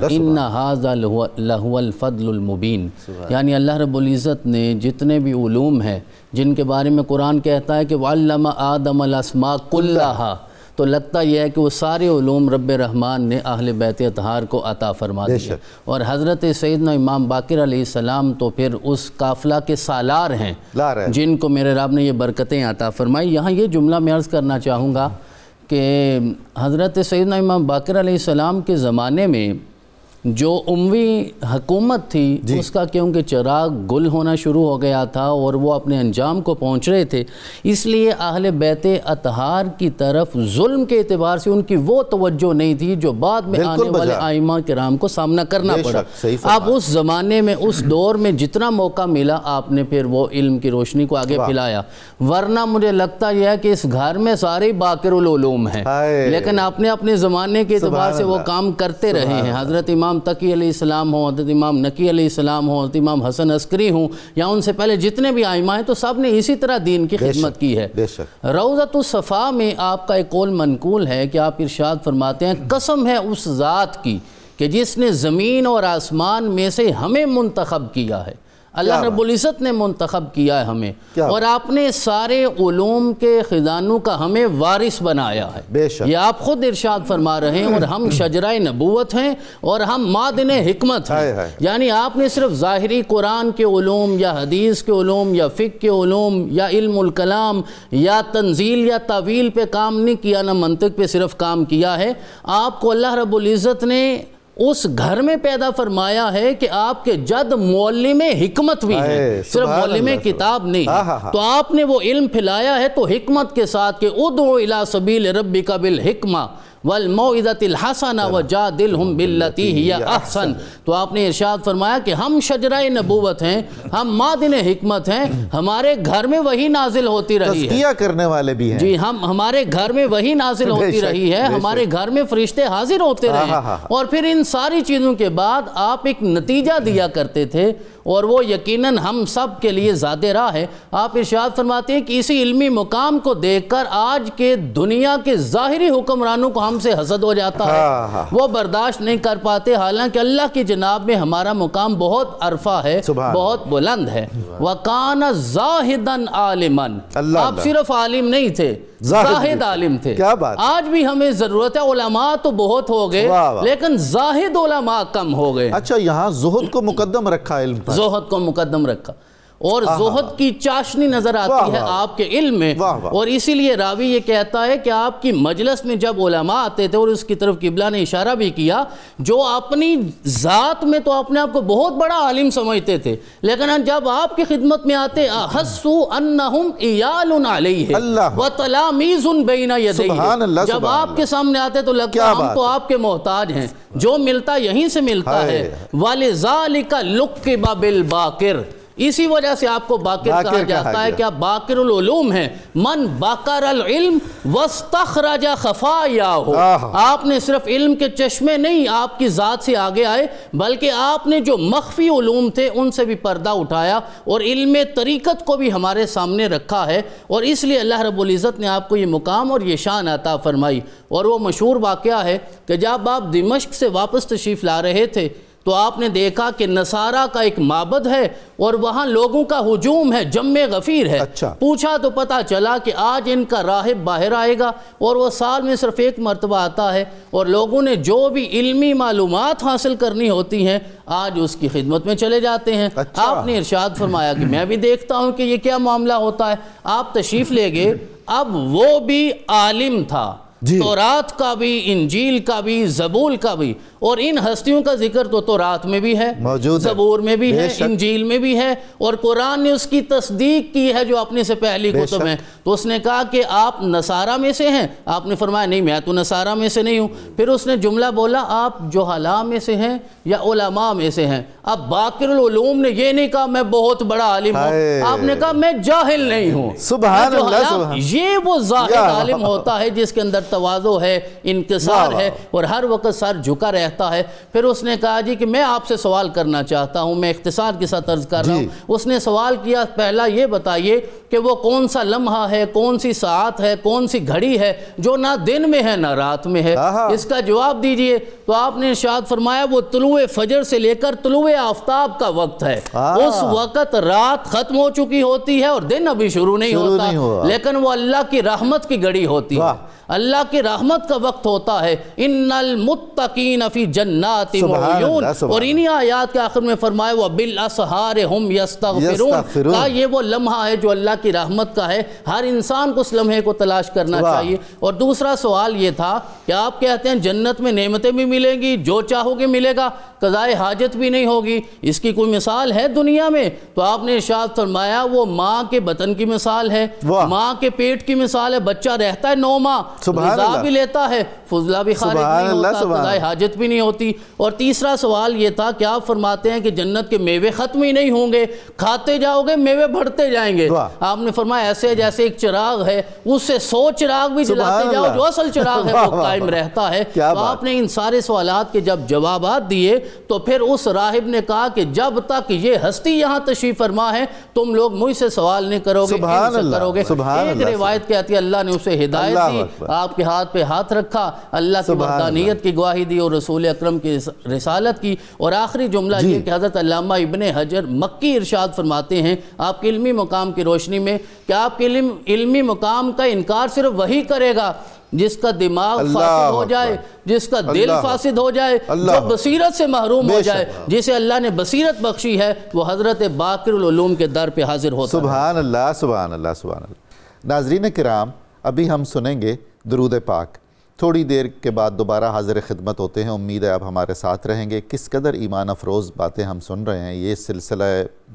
ان ھذا لہو الفضل المبین. یعنی اللہ رب العزت نے جتنے بھی علوم ہیں جن کے بارے میں قرآن کہتا ہے کہ وعلم آدم الاسماء کلھا، تو لگتا یہ ہے کہ وہ سارے علوم رب رحمان نے اہل بیت اطہار کو عطا فرما دیے. اور حضرت سیدنا امام باقر علیہ السلام تو پھر اس قافلہ کے سالار ہیں جن کو میرے رب نے یہ برکتیں عطا فرمائی. یہاں یہ جملہ میں عرض کرنا چاہوں گا کہ حضرت سیدنا امام باقر علیہ السلام کے زمانے میں جو اموی حکومت تھی اس کا کیونکہ چراغ گل ہونا شروع ہو گیا تھا اور وہ اپنے انجام کو پہنچ رہے تھے، اس لیے اہل بیت اطہار کی طرف ظلم کے اعتبار سے ان کی وہ توجہ نہیں تھی جو بعد میں آنے والے ائمہ کرام کو سامنا کرنا پڑا. اب اس زمانے میں اس دور میں جتنا موقع ملا آپ نے پھر وہ علم کی روشنی کو آگے پھیلایا. ورنہ مجھے لگتا یہ ہے کہ اس گھر میں سارے باقر العلوم ہیں، لیکن آپ نے اپنے زمانے کے اعتبار سے وہ کام کرتے رہے ہیں. حضرت امام تقی علیہ السلام ہوں، حضرت امام نقی علیہ السلام ہوں، حضرت امام حسن عسکری ہوں، یا ان سے پہلے جتنے بھی ائمہ ہیں، تو سب نے اسی طرح دین کی خدمت کی ہے. روضۃ الصفا میں آپ کا ایک قول منقول ہے کہ آپ ارشاد فرماتے ہیں قسم ہے اس ذات کی کہ جس نے زمین اور آسمان میں سے ہمیں منتخب کیا ہے. اللہ رب العزت نے منتخب کیا ہے ہمیں، اور آپ نے سارے علوم کے خزانوں کا ہمیں وارث بنایا ہے. یہ آپ خود ارشاد فرما رہے ہیں. اور ہم شجرہ نبوت ہیں اور ہم معدن حکمت ہیں. یعنی آپ نے صرف ظاہری قرآن کے علوم یا حدیث کے علوم یا فقہ کے علوم یا علم الکلام یا تنزیل یا تعویل پہ کام نہیں کیا، نہ منطق پہ صرف کام کیا ہے. آپ کو اللہ رب العزت نے اس گھر میں پیدا فرمایا ہے کہ آپ کے جد معلم حکمت بھی ہیں، صرف معلم کتاب نہیں. تو آپ نے وہ علم پھیلایا ہے تو حکمت کے ساتھ کہ ادعو الی سبیل ربک بالحکمہ والموعظۃ الحسنہ وجادلہم باللتی ہی احسن. تو آپ نے ارشاد فرمایا کہ ہم شجرہ نبوت ہیں، ہم معدن حکمت ہیں، ہمارے گھر میں وہی نازل ہوتی رہی ہے. تزکیہ کرنے والے بھی ہیں. جی ہمارے گھر میں وہی نازل ہوتی رہی ہے، ہمارے گھر میں فرشتے حاضر ہوتے رہے. اور پھر ان ساری چیزوں کے بعد آپ ایک نتیجہ دیا کرتے تھے، اور وہ یقیناً ہم سب کے لیے زیادہ راہ ہے. آپ ارشاد فرماتے ہیں کہ اسی علمی مقام کو دیکھ کر آج کے دنیا کے ظاہری حکمرانوں کو ہم سے حسد ہو جاتا ہے، وہ برداشت نہیں کر پاتے، حالانکہ اللہ کی جناب میں ہمارا مقام بہت عرفہ ہے، بہت بلند ہے. وَقَانَ زَاہِدًا عَالِمًا. آپ صرف عالم نہیں تھے، زاہد عالم تھے. آج بھی ہمیں ضرورت ہے، علماء تو بہت ہو گئے لیکن زاہد علماء کم ہو گئے. اچھا، یہاں زہد کو مقدم رکھا، علم پر زہد کو مقدم رکھا، اور زہد کی چاشنی نظر آتی ہے آپ کے علم میں. اور اسی لیے راوی یہ کہتا ہے کہ آپ کی مجلس میں جب علماء آتے تھے، اور اس کی طرف قبلہ نے اشارہ بھی کیا، جو اپنی ذات میں تو اپنے آپ کو بہت بڑا عالم سمجھتے تھے، لیکن جب آپ کی خدمت میں آتے احسوا انہم عیال علیہ وتلامیذ بین یدیہ، جب آپ کے سامنے آتے تو لگتا ہم تو آپ کے محتاج ہیں، جو ملتا یہیں سے ملتا ہے. وَلِذَالِكَ لُقِّبَ بِالْبَاقِرِ. اسی وجہ سے آپ کو باقر کہا جاتا ہے کہ آپ باقر العلوم ہیں. من باقر العلم واستخرج خفایاہ. آپ نے صرف علم کے چشمے نہیں آپ کی ذات سے آگے آئے، بلکہ آپ نے جو مخفی علوم تھے ان سے بھی پردہ اٹھایا اور علم طریقت کو بھی ہمارے سامنے رکھا ہے. اور اس لیے اللہ رب العزت نے آپ کو یہ مقام اور یہ شان عطا فرمائی. اور وہ مشہور واقعہ ہے کہ جب آپ دمشق سے واپس تشریف لا رہے تھے تو آپ نے دیکھا کہ نصارہ کا ایک معبد ہے اور وہاں لوگوں کا ہجوم ہے، جم غفیر ہے. پوچھا تو پتا چلا کہ آج ان کا راہب باہر آئے گا، اور وہ سال میں صرف ایک مرتبہ آتا ہے، اور لوگوں نے جو بھی علمی معلومات حاصل کرنی ہوتی ہیں آج اس کی خدمت میں چلے جاتے ہیں. آپ نے ارشاد فرمایا کہ میں بھی دیکھتا ہوں کہ یہ کیا معاملہ ہوتا ہے. آپ تشریف لے گئے. اب وہ بھی عالم تھا، تورات کا بھی، انجیل کا بھی، زبور کا بھی، اور ان ہستیوں کا ذکر تو تورات میں بھی ہے، زبور میں بھی ہے، انجیل میں بھی ہے، اور قرآن نے اس کی تصدیق کی ہے جو اپنے سے پہلی کتب ہیں۔ تو اس نے کہا کہ آپ نصارہ میں سے ہیں؟ آپ نے فرمایا نہیں میں تو نصارہ میں سے نہیں ہوں۔ پھر اس نے جملہ بولا آپ جہلاء میں سے ہیں یا علماء میں سے ہیں؟ اب باقر العلوم نے یہ نہیں کہا میں بہت بڑا عالم ہوں، آپ نے کہا میں جاہل نہیں ہوں۔ سبحان اللہ۔ یہ وہ زاہد عالم ہوتا ہے جس کے اندر تواضع ہے، انکسار ہے، اور ہر وقت سر جھکا رہتا ہے۔ پھر اس نے کہا جی کہ میں آپ سے سوال کرنا چاہتا ہوں، میں اختصار کے ساتھ عرض کر رہا ہوں۔ اس نے سوال کیا پہلا یہ بتائیے کہ وہ کون سا لمحہ ہے، کون سی ساعت ہے، کون سی گھڑی ہے جو نہ دن میں ہے نہ رات میں ہے، اس کا جواب دیجئے۔ تو آپ نے ارشاد فرمایا وہ طلوع فجر سے لے کر طلوع آفتاب کا وقت ہے، اس وقت رات ختم ہو چکی ہوتی ہے اور دن ابھی شروع نہیں ہوتا، لیکن وہ اللہ کی رحمت کی گھڑی ہوتی ہے، اللہ کی رحمت کا وقت ہوتا ہے۔ ان المتقین فی جنات وعیون، اور انہی آیات کے آخر میں فرمایا وبالاسحار ہم یستغفرون، کہا یہ وہ لمحہ ہے جو اللہ کی رحمت کا ہے، ہر انسان کو اس لمحے کو تلاش کرنا چاہیے۔ اور دوسرا سوال یہ تھا کہ آپ کہتے ہیں جنت میں نعمتیں بھی ملیں گی، جو چاہو گے ملے گا، قضائے حاجت بھی نہیں ہوگی، اس کی کوئی مثال ہے دنیا میں؟ تو آپ نے ارشاد فرمایا وہ ماں کے بطن کی مثال ہے، ماں کے پیٹ کی مثال ہے، بچہ رہتا ہے 9 ماہ، غذا بھی لیتا ہے، فضلہ بھی خارج نہیں ہوتا، قضائے حاجت بھی نہیں ہوتی۔ اور تیسرا سوال یہ تھا کہ آپ فرماتے ہیں کہ جنت کے میوے ختم ہی نہیں ہوں گے، کھاتے جاؤ گے میوے بڑھتے جائیں گے۔ آپ نے فرمایا ایسے جیسے ایک چراغ ہے، اس سے 100 چراغ بھی جلاتے جاؤ، جو اصل چراغ ہے وہ قائم رہتا ہے۔ تو آپ نے ان سارے سوالات کے جب جوابات دیے تو پھر اس راہب نے کہا کہ جب تک یہ ہستی یہاں تشریف فرما ہے تم لوگ مجھ سے سوال نہیں کرو گے، ان سے کرو گے۔ ایک روایت کہتی ہے اللہ نے اسے ہدایت دی، آپ کے ہاتھ پہ ہاتھ رکھا، اللہ کی وحدانیت کی گواہی دی اور رسول اکرم کی رسالت کی۔ اور آخری جملہ یہ کہ حضرت علامہ ابن حجر مکی ارشاد فرماتے ہیں آپ کے علمی مقام کی روشنی میں کہ آپ کے علمی مقام کا انکار صرف وہی کرے گا جس کا دماغ فاسد ہو جائے، جس کا دل فاسد ہو جائے، جو بصیرت سے محروم ہو جائے، جسے اللہ نے بصیرت بخشی ہے وہ حضرت باقر العلوم کے در پہ حاضر ہوتا ہے۔ سبحان اللہ، سبحان اللہ، سبحان اللہ۔ ناظرین کرام، ابھی ہم سنیں گے درود پاک، تھوڑی دیر کے بعد دوبارہ حاضر خدمت ہوتے ہیں۔ امید ہے آپ ہمارے ساتھ رہیں گے۔ کس قدر ایمان افروز باتیں ہم سن رہے ہیں، یہ سلسلہ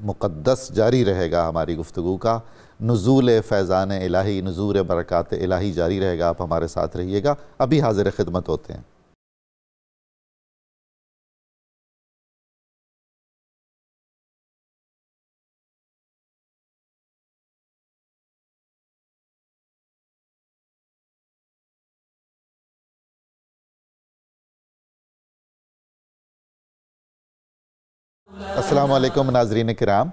مقدس جاری رہے گا ہماری گفتگو کا، نزول فیضان الہی، نزول برکات الہی جاری رہے گا، آپ ہمارے ساتھ رہیے گا۔ ابھی حاضر خدمت ہوتے ہیں۔ السلام علیکم ناظرین کرام،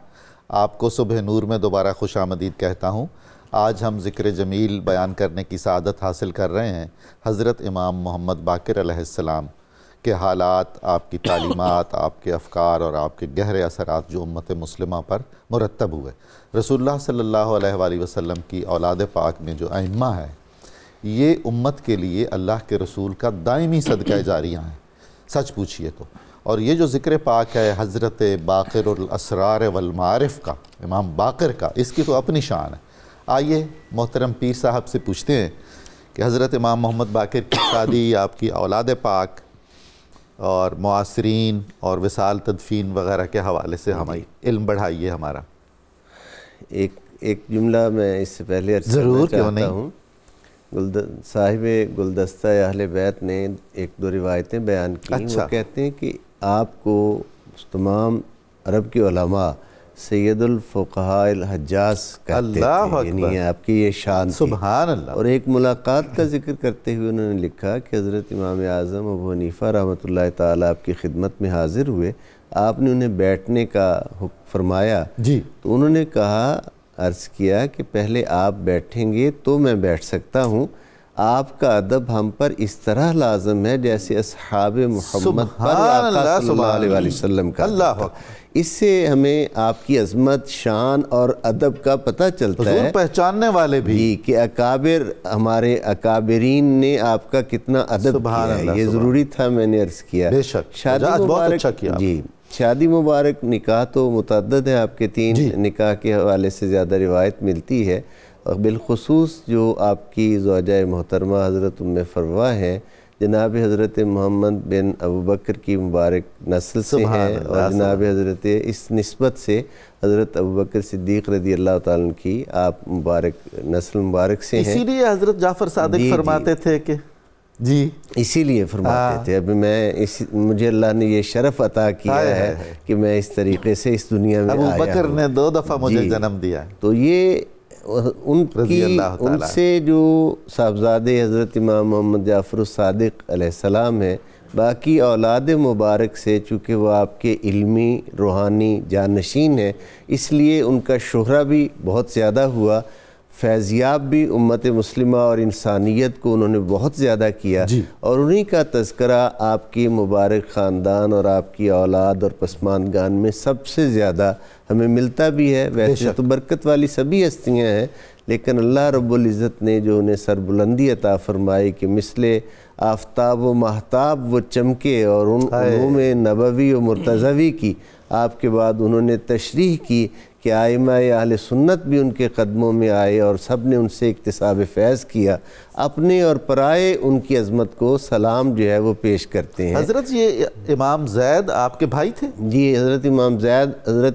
آپ کو صبح نور میں دوبارہ خوش آمدید کہتا ہوں۔ آج ہم ذکر جمیل بیان کرنے کی سعادت حاصل کر رہے ہیں حضرت امام محمد باقر علیہ السلام کے حالات، آپ کی تعلیمات، آپ کے افکار اور آپ کے گہرے اثرات جو امت مسلمہ پر مرتب ہوئے۔ رسول اللہ صلی اللہ علیہ وآلہ وسلم کی اولاد پاک میں جو ائمہ ہیں، یہ امت کے لیے اللہ کے رسول کا دائمی صدقہ جاریہ ہیں، سچ پوچھئے تو۔ اور یہ جو ذکر پاک ہے حضرت باقر الاسرار والمعارف کا، امام باقر کا، اس کی تو اپنی شان ہے۔ آئیے محترم پیر صاحب سے پوچھتے ہیں کہ حضرت امام محمد باقر کی شادی، آپ کی اولاد پاک اور معاصرین اور وصال تدفین وغیرہ کے حوالے سے ہمیں علم بڑھائیے ہمارا۔ ایک جملہ میں اس سے پہلے عرض کرنا چاہتا ہوں۔ صاحب گلدستہ اہل بیت نے 1-2 روایتیں بیان کی، وہ کہتے ہیں کہ آپ کو تمام عرب کے علماء سید الفقہاء الحجاز کہتے تھے، یعنی آپ کی یہ شان تھی۔ سبحان اللہ۔ اور ایک ملاقات کا ذکر کرتے ہوئے انہوں نے لکھا کہ حضرت امام اعظم ابو حنیفہ رحمۃ اللہ تعالیٰ آپ کی خدمت میں حاضر ہوئے، آپ نے انہیں بیٹھنے کا حکم فرمایا جی، تو انہوں نے کہا، عرض کیا کہ پہلے آپ بیٹھیں گے تو میں بیٹھ سکتا ہوں، آپ کا ادب ہم پر اس طرح لازم ہے جیسے اصحاب محمد پر آقا صلی اللہ علیہ وسلم کا ادب تھا۔ اس سے ہمیں آپ کی عظمت، شان اور ادب کا پتہ چلتا ہے، پہچاننے والے بھی کہ اکابر، ہمارے اکابرین نے آپ کا کتنا ادب کیا ہے۔ یہ ضروری تھا، میں نے عرض کیا۔ بے شک، بہت اچھا کیا۔ جی، شادی مبارک، نکاح تو متعدد ہے، آپ کے 3 نکاح کے حوالے سے زیادہ روایت ملتی ہے، بالخصوص جو آپ کی زوجہ محترمہ حضرت ام فروہ ہیں، جناب حضرت محمد بن ابوبکر کی مبارک نسل سے ہیں، اور جناب حضرت اس نسبت سے حضرت ابوبکر صدیق رضی اللہ تعالیٰ عنہ کی آپ مبارک نسل مبارک سے ہیں۔ اسی لیے حضرت جعفر صادق فرماتے تھے کہ جی اسی لیے فرماتے تھے، ابھی مجھے اللہ نے یہ شرف عطا کیا ہے کہ میں اس طریقے سے اس دنیا میں آیا ہوں۔ ابوبکر نے 2 دفعہ مجھے جنم دیا۔ تو یہ ان سے جو صاحبزادے حضرت امام محمد جعفر الصادق علیہ السلام ہیں، باقی اولاد مبارک سے چونکہ وہ آپ کے علمی روحانی جانشین ہیں، اس لیے ان کا شہرہ بھی بہت زیادہ ہوا، فیضیاب بھی امت مسلمہ اور انسانیت کو انہوں نے بہت زیادہ کیا، اور انہی کا تذکرہ آپ کی مبارک خاندان اور آپ کی اولاد اور پسماندگان میں سب سے زیادہ ہمیں ملتا بھی ہے۔ ویسے تو برکت والی سبھی ہستیاں ہیں، لیکن اللہ رب العزت نے جو انہیں سربلندی عطا فرمائی کہ مثل آفتاب و مہتاب وہ چمکے، اور ان علوم نبوی و مرتضوی کی آپ کے بعد انہوں نے تشریح کی کہ ائمہ اہل سنت بھی ان کے قدموں میں آئے اور سب نے ان سے اکتساب فیض کیا، اپنے اور پرائے ان کی عظمت کو سلام جو ہے وہ پیش کرتے ہیں۔ حضرت یہ امام زید آپ کے بھائی تھے؟ جی، حضرت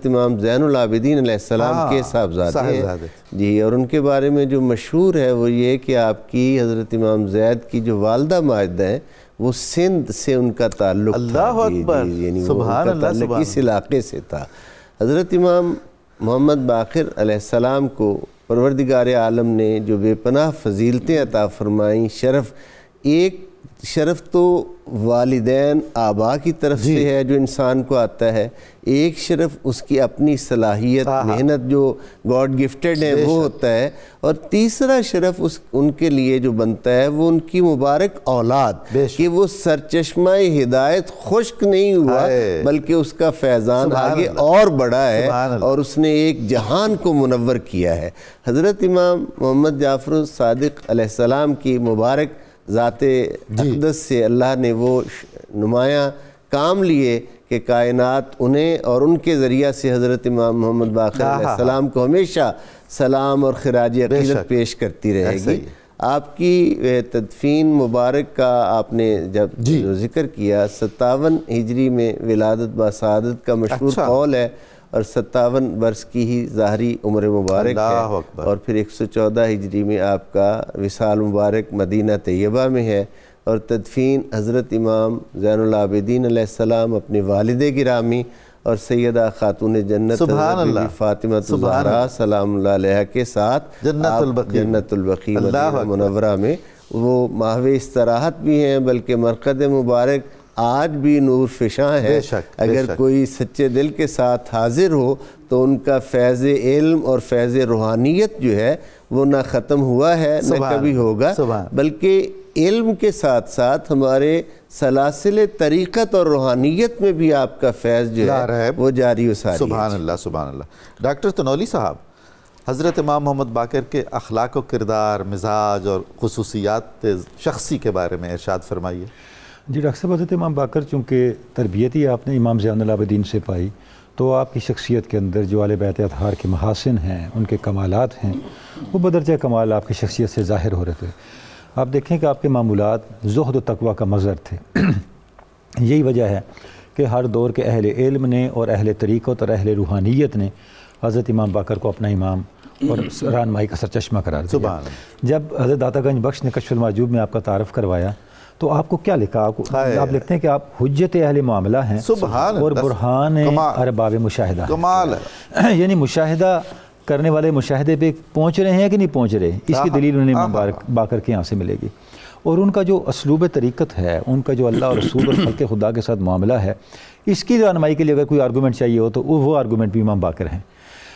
امام زین العابدین علیہ السلام کے صاحبزادے ہیں جی، اور ان کے بارے میں جو مشہور ہے وہ یہ کہ آپ کی حضرت امام زید کی جو والدہ ماجدہ ہیں وہ سندھ سے ان کا تعلق تھا، اللہ اکبر، یعنی وہ ان کا تعلق اس علاقے سے تھا۔ حضرت امام محمد باقر علیہ السلام کو پروردگار عالم نے جو بے پناہ فضیلتیں عطا فرمائیں، شرف تو والدین آبا کی طرف سے ہے جو انسان کو آتا ہے، ایک شرف اس کی اپنی صلاحیت محنت جو گاڈ گفٹڈ ہے وہ ہوتا ہے، اور تیسرا شرف ان کے لیے جو بنتا ہے وہ ان کی مبارک اولاد، کہ وہ سرچشمہ ہدایت خشک نہیں ہوا بلکہ اس کا فیضان آگے اور بڑھا ہے، اور اس نے ایک جہان کو منور کیا ہے۔ حضرت امام محمد جعفر الصادق علیہ السلام کی مبارک ذات اقدس سے اللہ نے وہ نمایاں کام لیے کہ کائنات انہیں اور ان کے ذریعہ سے حضرت امام محمد باقر علیہ السلام کو ہمیشہ سلام اور خراج عقیدت پیش کرتی رہے گی۔ آپ کی تدفین مبارک کا آپ نے جب ذکر کیا، 57 ہجری میں ولادت باسعادت کا مشہور قول ہے، اور 57 برس کی ہی ظاہری عمر مبارک ہے، اور پھر 114 ہجری میں آپ کا وصال مبارک مدینہ طیبہ میں ہے، اور تدفین حضرت امام زین العابدین علیہ السلام اپنے والد گرامی اور سیدہ خاتون جنت فاطمہ الزہرا سلام اللہ علیہ کے ساتھ جنت البقیع مدینہ منورہ میں وہ ماہو استراحت بھی ہیں، بلکہ مرقد مبارک آج بھی نور فشاں ہے۔ اگر کوئی سچے دل کے ساتھ حاضر ہو تو ان کا فیض علم اور فیض روحانیت جو ہے وہ نہ ختم ہوا ہے نہ کبھی ہوگا، بلکہ علم کے ساتھ ساتھ ہمارے سلاسل طریقت اور روحانیت میں بھی آپ کا فیض جو ہے وہ جاری و ساری ہے۔ سبحان اللہ، سبحان اللہ۔ ڈاکٹر تنولی صاحب، حضرت امام محمد باقر کے اخلاق و کردار، مزاج اور خصوصیات شخصی کے بارے میں ارشاد فرمائیے۔ جی ڈاکٹر صاحب، حضرت امام باقر چونکہ تربیت ہی آپ نے امام زین العابدین سے پائی، تو آپ کی شخصیت کے اندر جو اہل بیت اطہار کے محاسن ہیں، ان کے کمالات ہیں، وہ بدرجہ کمال آپ کی شخصیت سے ظاہر ہو رہے تھے۔ آپ دیکھیں کہ آپ کے معمولات زہد و تقوی کا مظہر تھے۔ یہی وجہ ہے کہ ہر دور کے اہل علم نے اور اہل طریقت اور اہل روحانیت نے حضرت امام باقر کو اپنا امام اور رہنمائی کا سرچشمہ قرار دیا۔ جب حضرت داتا گنج بخش نے کشف المحجوب میں آپ کا تعارف کروایا تو آپ کو کیا لکھا؟ آپ لکھتے ہیں کہ آپ حجت اہل معاملہ ہیں اور برہان ارباب مشاہدہ، یعنی مشاہدہ کرنے والے مشاہدے پہ پہنچ رہے ہیں کہ نہیں پہنچ رہے، اس کی دلیل انہیں امام باقر کے یہاں سے ملے گی۔ اور ان کا جو اسلوب طریقت ہے، ان کا جو اللہ اور رسول اور خلق خدا کے ساتھ معاملہ ہے، اس کی رہنمائی کے لیے اگر کوئی آرگومنٹ چاہیے ہو تو وہ آرگومنٹ بھی امام باقر ہیں۔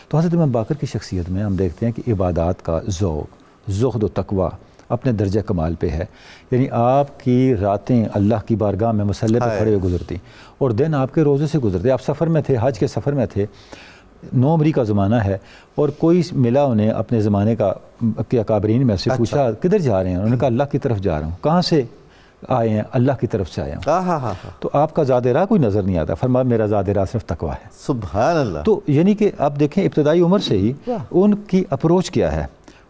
تو حضرت امام باقر کی شخصیت میں ہم دیکھتے ہیں کہ عبادات کا ذوق، زہد و تقوی اپنے درجہ کمال پہ ہے، یعنی آپ کی راتیں اللہ کی بارگاہ میں مسلح پہ کھڑے ہوئے گزرتی اور دن آپ کے روزے سے گزرتے۔ آپ سفر میں تھے، حج کے سفر میں تھے، نومبری کا زمانہ ہے، اور کوئی ملا انہیں اپنے زمانے کا اکابرین میں سے پوچھا کدھر جا رہے ہیں؟ انہوں نے کہا اللہ کی طرف جا رہا ہوں۔ کہاں سے آئے ہیں؟ اللہ کی طرف سے آیا ہوں۔ تو آپ کا زاد راہ کوئی نظر نہیں آتا، فرمایا میرا زاد راہ صرف تقویٰ ہے۔ سبحان اللہ۔ تو یعنی کہ آپ دیکھیں ابتدائی عمر سے ہی ان کی اپروچ کیا ہے،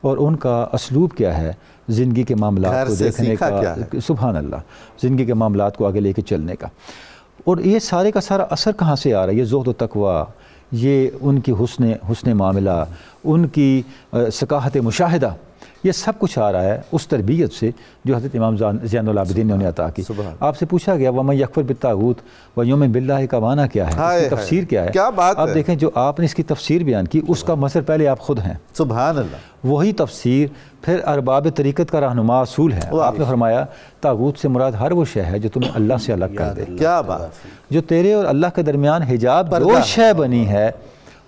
اور ان کا اسلوب کیا ہے زندگی کے معاملات کو دیکھنے کا، سبحان اللہ، زندگی کے معاملات کو آگے لے کے چلنے کا. اور یہ سارے کا سارا اثر کہاں سے آ رہا ہے؟ یہ زہد و تقویٰ، یہ ان کی حسن معاملہ، ان کی ثقافت مشاہدہ، یہ سب کچھ آ رہا ہے اس تربیت سے جو حضرت امام زین العابدین نے انہیں عطا کی. آپ سے پوچھا گیا وَمَن يَكْفُرْ بِالطَّاغُوتِ وَيُؤْمِنْ بِاللَّهِ کا معنی کیا ہے، اس کی تفسیر کیا ہے؟ آپ دیکھیں جو آپ نے اس کی تفسیر بیان کی اس کا مصدر پہلے آپ خود ہیں. سبحان اللہ. وہی تفسیر پھر ارباب طریقت کا رہنما اصول ہے. آپ نے فرمایا طاغوت سے مراد ہر وہ شے ہے جو تمہیں اللہ سے الگ کر دے. کیا بات، جو تیرے اور اللہ کے درمیان حجاب جو شے بنی ہے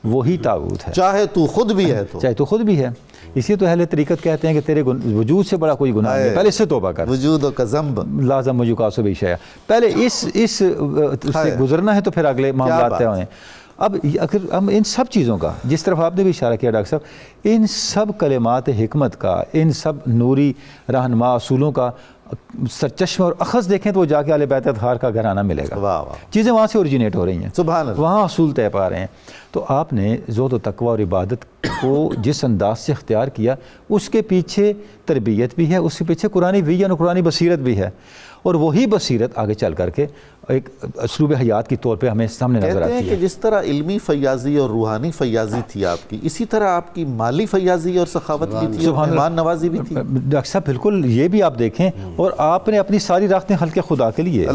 وہی طاغوت ہے، چاہے تو خود بھی ہے تو، چاہے تو خود بھی ہے. اسی تو اہل طریقت کہتے ہیں کہ تیرے وجود سے بڑا کوئی گناہ نہیں، پہلے اس سے توبہ کر. وجود کا ذنب لازم یقاس بھی شیء، پہلے اس سے گزرنا ہے تو پھر اگلے معاملات طے ہوئے. اب اگر ہم ان سب چیزوں کا، جس طرف آپ نے بھی اشارہ کیا ڈاکٹر صاحب، ان سب کلمات حکمت کا، ان سب نوری رہنما اصولوں کا سرچشمہ اور اخذ دیکھیں تو وہ جا کے اہل بیت اطہار کا گھرانہ ملے گا. چیزیں وہاں سے اوریجنیٹ ہو رہی ہیں، سبحان اللہ، وہاں اصول طے پا رہے ہیں. تو آپ نے زہد و تقویٰ اور عبادت کو جس انداز سے اختیار کیا اس کے پیچھے تربیت بھی ہے، اس کے پیچھے قرآنی ویژن اور قرآنی بصیرت بھی ہے. اور وہی بصیرت آگے چل کر کے ایک اسلوب حیات کی طور پہ ہمیں سامنے نظر آتی ہے. کہتے ہیں کہ جس طرح علمی فیاضی اور روحانی فیاضی تھی آپ کی، اسی طرح آپ کی مالی فیاضی اور سخاوت بھی تھی، اور مہمان نوازی بھی تھی. ڈاکٹر صاحب بالکل یہ بھی آپ دیکھیں، اور آپ نے اپنی ساری راحتیں خلق خدا کے لیے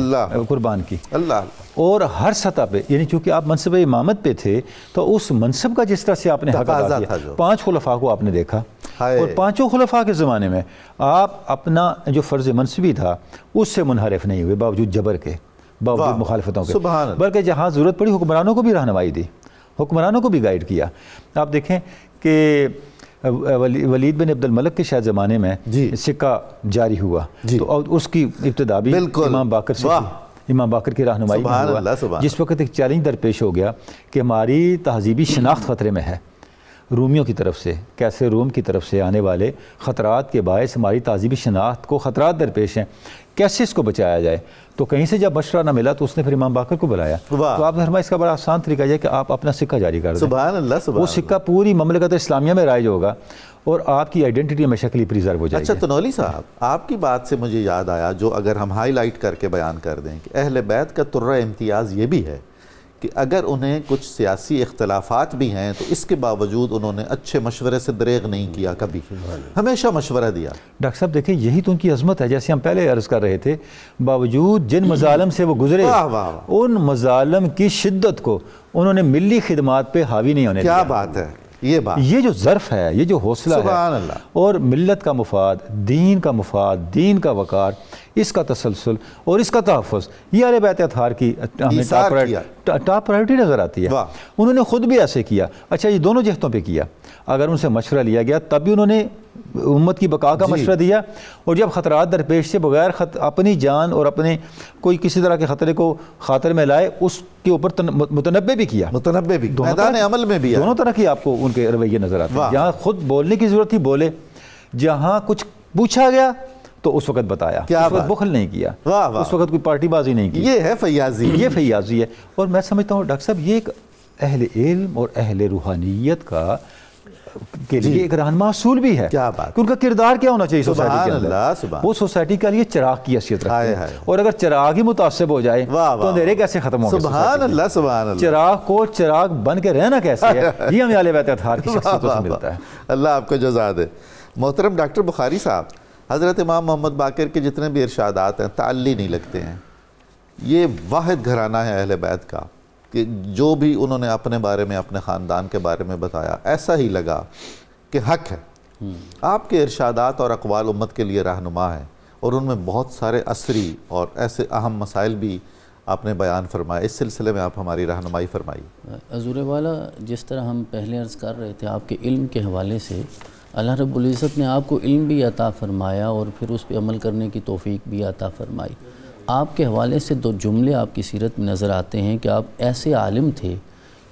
قربان کی. اللہ اور ہر سطح پہ، یعنی چونکہ آپ منصب امامت پہ تھے تو اس منصب کا جس طرح سے آپ نے حق ادا کیا. 5 خلفاء کو آپ نے دیکھا، اور 5 خلفاء کے زمانے میں آپ اپنا جو فرض منصبی تھا اس سے منحرف نہیں ہوئے، باوجود جبر کے، باوجود مخالفتوں کے، بلکہ جہاں ضرورت پڑی حکمرانوں کو بھی رہنمائی دی، حکمرانوں کو بھی گائیڈ کیا. آپ دیکھیں کہ ولید بن عبد الملک کے شاید زمانے میں سکہ جاری ہوا تو اس کی ابتدا بھی امام باقر سے تھی، امام باقر کی رہنمائی میں ہوا. جس وقت ایک چیلنج درپیش ہو گیا کہ ہماری تہذیبی شناخت خطرے میں ہے، رومیوں کی طرف سے، کیسے روم کی طرف سے آنے والے خطرات کے باعث ہماری تہذیبی شناخت کو خطرات درپیش ہیں، کیسے اس کو بچایا جائے. تو کہیں سے جب مشورہ نہ ملا تو اس نے پھر امام باقر کو بلایا. تو آپ نے فرمایا اس کا بڑا آسان طریقہ یہ کہ آپ اپنا سکہ جاری کر دیں. سبحان اللہ. وہ سکہ پوری مملکت اسلامیہ میں رائج ہوگا اور آپ کی آئیڈینٹی ہمیشہ کے لیے پریزرو ہو جائے گی. اچھا تنولی صاحب، آپ کی بات سے مجھے یاد آیا جو اگر ہم ہائی لائٹ کر کے بیان کر دیں کہ اہل بیت کا ترہ امتیاز یہ بھی ہے کہ اگر انہیں کچھ سیاسی اختلافات بھی ہیں تو اس کے باوجود انہوں نے اچھے مشورے سے دریغ نہیں کیا، کبھی ہمیشہ مشورہ دیا. ڈاکٹر صاحب دیکھیں یہی تو ان کی عظمت ہے. جیسے ہم پہلے عرض کر رہے تھے، باوجود جن مظالم سے وہ گزرے ان مظالم کی شدت کو انہوں نے ملی خدمات پہ حاوی نہیں ہونے دیا. کیا بات ہے، یہ جو ظرف ہے، یہ جو حوصلہ ہے، اور ملت کا مفاد، دین کا مفاد، دین کا وقار، اس کا تسلسل اور اس کا تحفظ، یہ اہل بیت اطہار کی ہمیں ٹاپ پرائیورٹی نظر آتی ہے. انہوں نے خود بھی ایسے کیا. اچھا یہ دونوں جہتوں پہ کیا. اگر ان سے مشورہ لیا گیا تب بھی انہوں نے امت کی بقا کا مشورہ دیا، اور جب خطرات درپیش سے بغیر اپنی جان اور اپنے کوئی کسی طرح کے خطرے کو خاطر میں لائے اس کے اوپر متنبع بھی کیا. میدان عمل میں بھی دونوں طرح کی آپ کو ان کے رویے نظر آتے ہیں. جہاں خود بولنے کی ضرورت تھی بولے، جہاں کچھ پوچھا گیا تو اس وقت بتایا، اس وقت بخل نہیں کیا، اس وقت کوئی پارٹی بازی نہیں کی. یہ ہے فیاضی، یہ فیاضی ہے. اور میں سمجھتا ہوں ڈاکٹر صاحب یہ ایک اہل علم اور اہل روحانیت کا کے لیے ایک رہنما اصول بھی ہے کہ ان کا کردار کیا ہونا چاہیے سوسائٹی کے اندر. وہ سوسائٹی کے لیے چراغ کی حیثیت رکھتے ہیں، اور اگر چراغ ہی متعصب ہو جائے تو اندھیرے کیسے ختم ہوگا؟ سبحان اللہ، سبحان اللہ. چراغ کو چراغ بن کے رہنا کیسے ہے، یہ ہمیں اہل بیت اطہار کی شخصیتوں سے ملتا ہے. اللہ آپ کو جزا دے. محترم ڈاکٹر بخاری صاحب، حضرت امام محمد باقر کے جتنے بھی ارشادات ہیں تعلی نہیں لگتے ہیں. یہ واحد گھرانہ ہے اہل بیت کا کہ جو بھی انہوں نے اپنے بارے میں، اپنے خاندان کے بارے میں بتایا، ایسا ہی لگا کہ حق ہے. آپ کے ارشادات اور اقوال امت کے لیے رہنما ہیں، اور ان میں بہت سارے عصری اور ایسے اہم مسائل بھی آپ نے بیان فرمائے. اس سلسلے میں آپ ہماری رہنمائی فرمائیے. حضور والا، جس طرح ہم پہلے عرض کر رہے تھے آپ کے علم کے حوالے سے، اللہ رب العزت نے آپ کو علم بھی عطا فرمایا اور پھر اس پہ عمل کرنے کی توفیق بھی عطا فرمائی. آپ کے حوالے سے 2 جملے آپ کی سیرت میں نظر آتے ہیں کہ آپ ایسے عالم تھے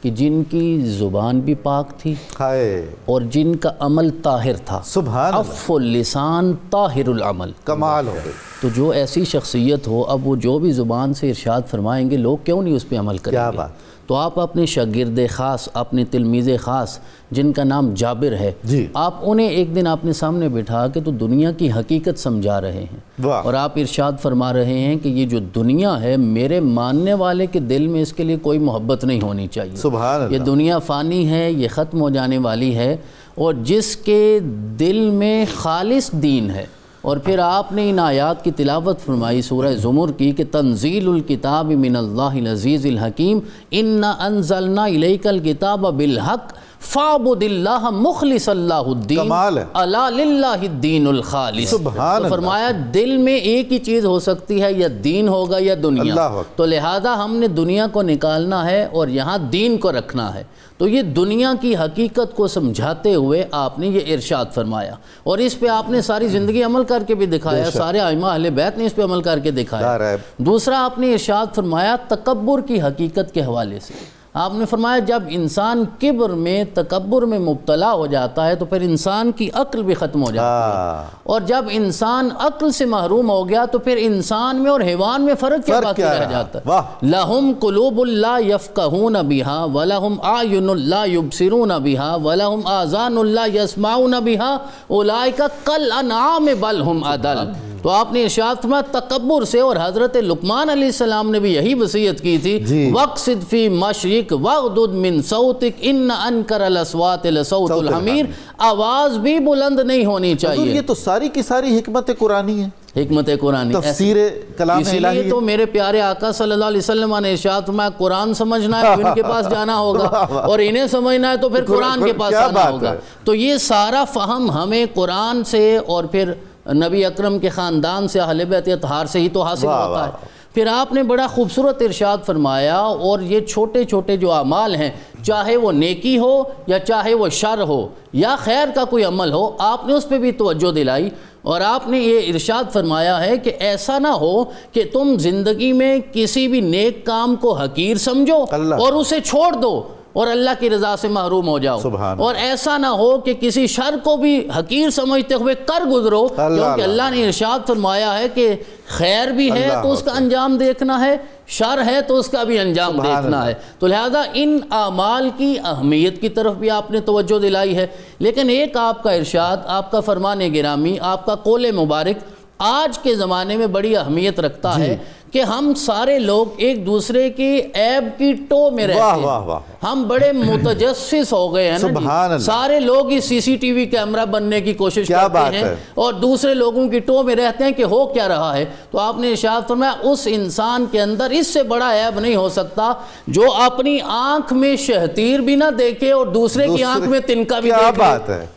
کہ جن کی زبان بھی پاک تھی اور جن کا عمل طاہر تھا. سبحان اللہ. عفو اللسان طاہر العمل. کمال ہو گئی. تو جو ایسی شخصیت ہو، اب وہ جو بھی زبان سے ارشاد فرمائیں گے لوگ کیوں نہیں اس پہ عمل کریں گے؟ تو آپ اپنے شاگرد خاص، اپنے تلمیذ خاص جن کا نام جابر ہے، آپ انہیں ایک دن اپنے سامنے بٹھا کے تو دنیا کی حقیقت سمجھا رہے ہیں، اور آپ ارشاد فرما رہے ہیں کہ یہ جو دنیا ہے میرے ماننے والے کے دل میں اس کے لیے کوئی محبت نہیں ہونی چاہیے، سبحان اللہ، یہ دنیا فانی ہے، یہ ختم ہو جانے والی ہے، اور جس کے دل میں خالص دین ہے۔ اور پھر آپ نے ان آیات کی تلاوت فرمائی سورہ زمر کی کہ تنزیل الکتاب من اللہ العزیز الحکیم انا انزلنا الیک الکتاب بالحق فاعبد اللہ مخلص اللہ الدین الا للہ الدین الخالص۔ تو فرمایا دل میں ایک ہی چیز ہو سکتی ہے، یا دین ہوگا یا دنیا، تو لہذا ہم نے دنیا کو نکالنا ہے اور یہاں دین کو رکھنا ہے۔ تو یہ دنیا کی حقیقت کو سمجھاتے ہوئے آپ نے یہ ارشاد فرمایا، اور اس پہ آپ نے ساری زندگی عمل کر کے بھی دکھایا، سارے ائمہ اہل بیت نے اس پہ عمل کر کے دکھایا۔ دوسرا آپ نے ارشاد فرمایا تکبر کی حقیقت کے حوالے سے، آپ نے فرمایا جب انسان کبر میں تکبر میں مبتلا ہو جاتا ہے تو پھر انسان کی عقل بھی ختم ہو جاتی ہے، اور جب انسان عقل سے محروم ہو گیا تو پھر انسان میں اور حیوان میں فرق کیا باقی رہ جاتا ہے؟ لَهُمْ قُلُوبٌ لَا يَفْقَهُونَ بِهَا وَلَهُمْ أَعْيُنٌ لَا يُبْصِرُونَ بِهَا وَلَهُمْ آذَانٌ لَا يَسْمَعُونَ بِهَا أُولَئِكَ كَالْأَنْعَامِ بَلْ هُمْ أَضَلُّ۔ تو آپ نے ارشاد فرمایا تکبر سے، اور حضرت لقمان علیہ السلام نے بھی یہی وصیت کی تھی، وَقْصِدْ فِي مَشْرِقْ وَغْضُضْ مِنْ صَوْتِكَ إِنَّ أَنْكَرَ الْأَصْوَاتِ لَصَوْتُ الْحَمِيرِ، آواز بھی بلند نہیں ہونی چاہیے۔ یہ تو ساری کی ساری حکمت قرآنی ہے، حکمت قرآنی، تفسیر کلام الہی۔ اسی لیے تو میرے پیارے آقا صلی اللہ علیہ وسلم نے ارشاد فرمایا قرآن سمجھنا ہے تو ان کے پاس جانا ہوگا، اور انہیں سمجھنا ہے تو پھر قرآن کے پاس آنا ہوگا۔ تو یہ سارا فہم ہمیں قرآن سے اور پھر نبی اکرم کے خاندان سے، اہل بیت اطہار سے ہی تو حاصل ہوتا ہے۔ پھر آپ نے بڑا خوبصورت ارشاد فرمایا، اور یہ چھوٹے چھوٹے جو اعمال ہیں، چاہے وہ نیکی ہو یا چاہے وہ شر ہو یا خیر کا کوئی عمل ہو، آپ نے اس پہ بھی توجہ دلائی، اور آپ نے یہ ارشاد فرمایا ہے کہ ایسا نہ ہو کہ تم زندگی میں کسی بھی نیک کام کو حقیر سمجھو اور اسے چھوڑ دو اور اللہ کی رضا سے محروم ہو جاؤ، اور ایسا نہ ہو کہ کسی شر کو بھی حقیر سمجھتے ہوئے کر گزرو، کیونکہ اللہ نے ارشاد فرمایا ہے کہ خیر بھی ہے تو اس کا انجام دیکھنا ہے، شر ہے تو اس کا بھی انجام دیکھنا ہے۔ تو لہذا ان اعمال کی اہمیت کی طرف بھی آپ نے توجہ دلائی ہے، لیکن ایک آپ کا ارشاد، آپ کا فرمان گرامی، آپ کا قول مبارک آج کے زمانے میں بڑی اہمیت رکھتا ہے کہ ہم سارے لوگ ایک دوسرے کی عیب کی ٹو میں رہتے ہیں، ہم بڑے متجسس ہو گئے ہیں نا، سارے لوگ ہی سی سی ٹی وی کیمرہ بننے کی کوشش کرتے ہیں اور دوسرے لوگوں کی ٹو میں رہتے ہیں کہ ہو کیا رہا ہے۔ تو آپ نے ارشاد فرمایا اس انسان کے اندر اس سے بڑا عیب نہیں ہو سکتا جو اپنی آنکھ میں شہتیر بھی نہ دیکھے اور دوسرے کی آنکھ میں تنکا بھی دیکھے۔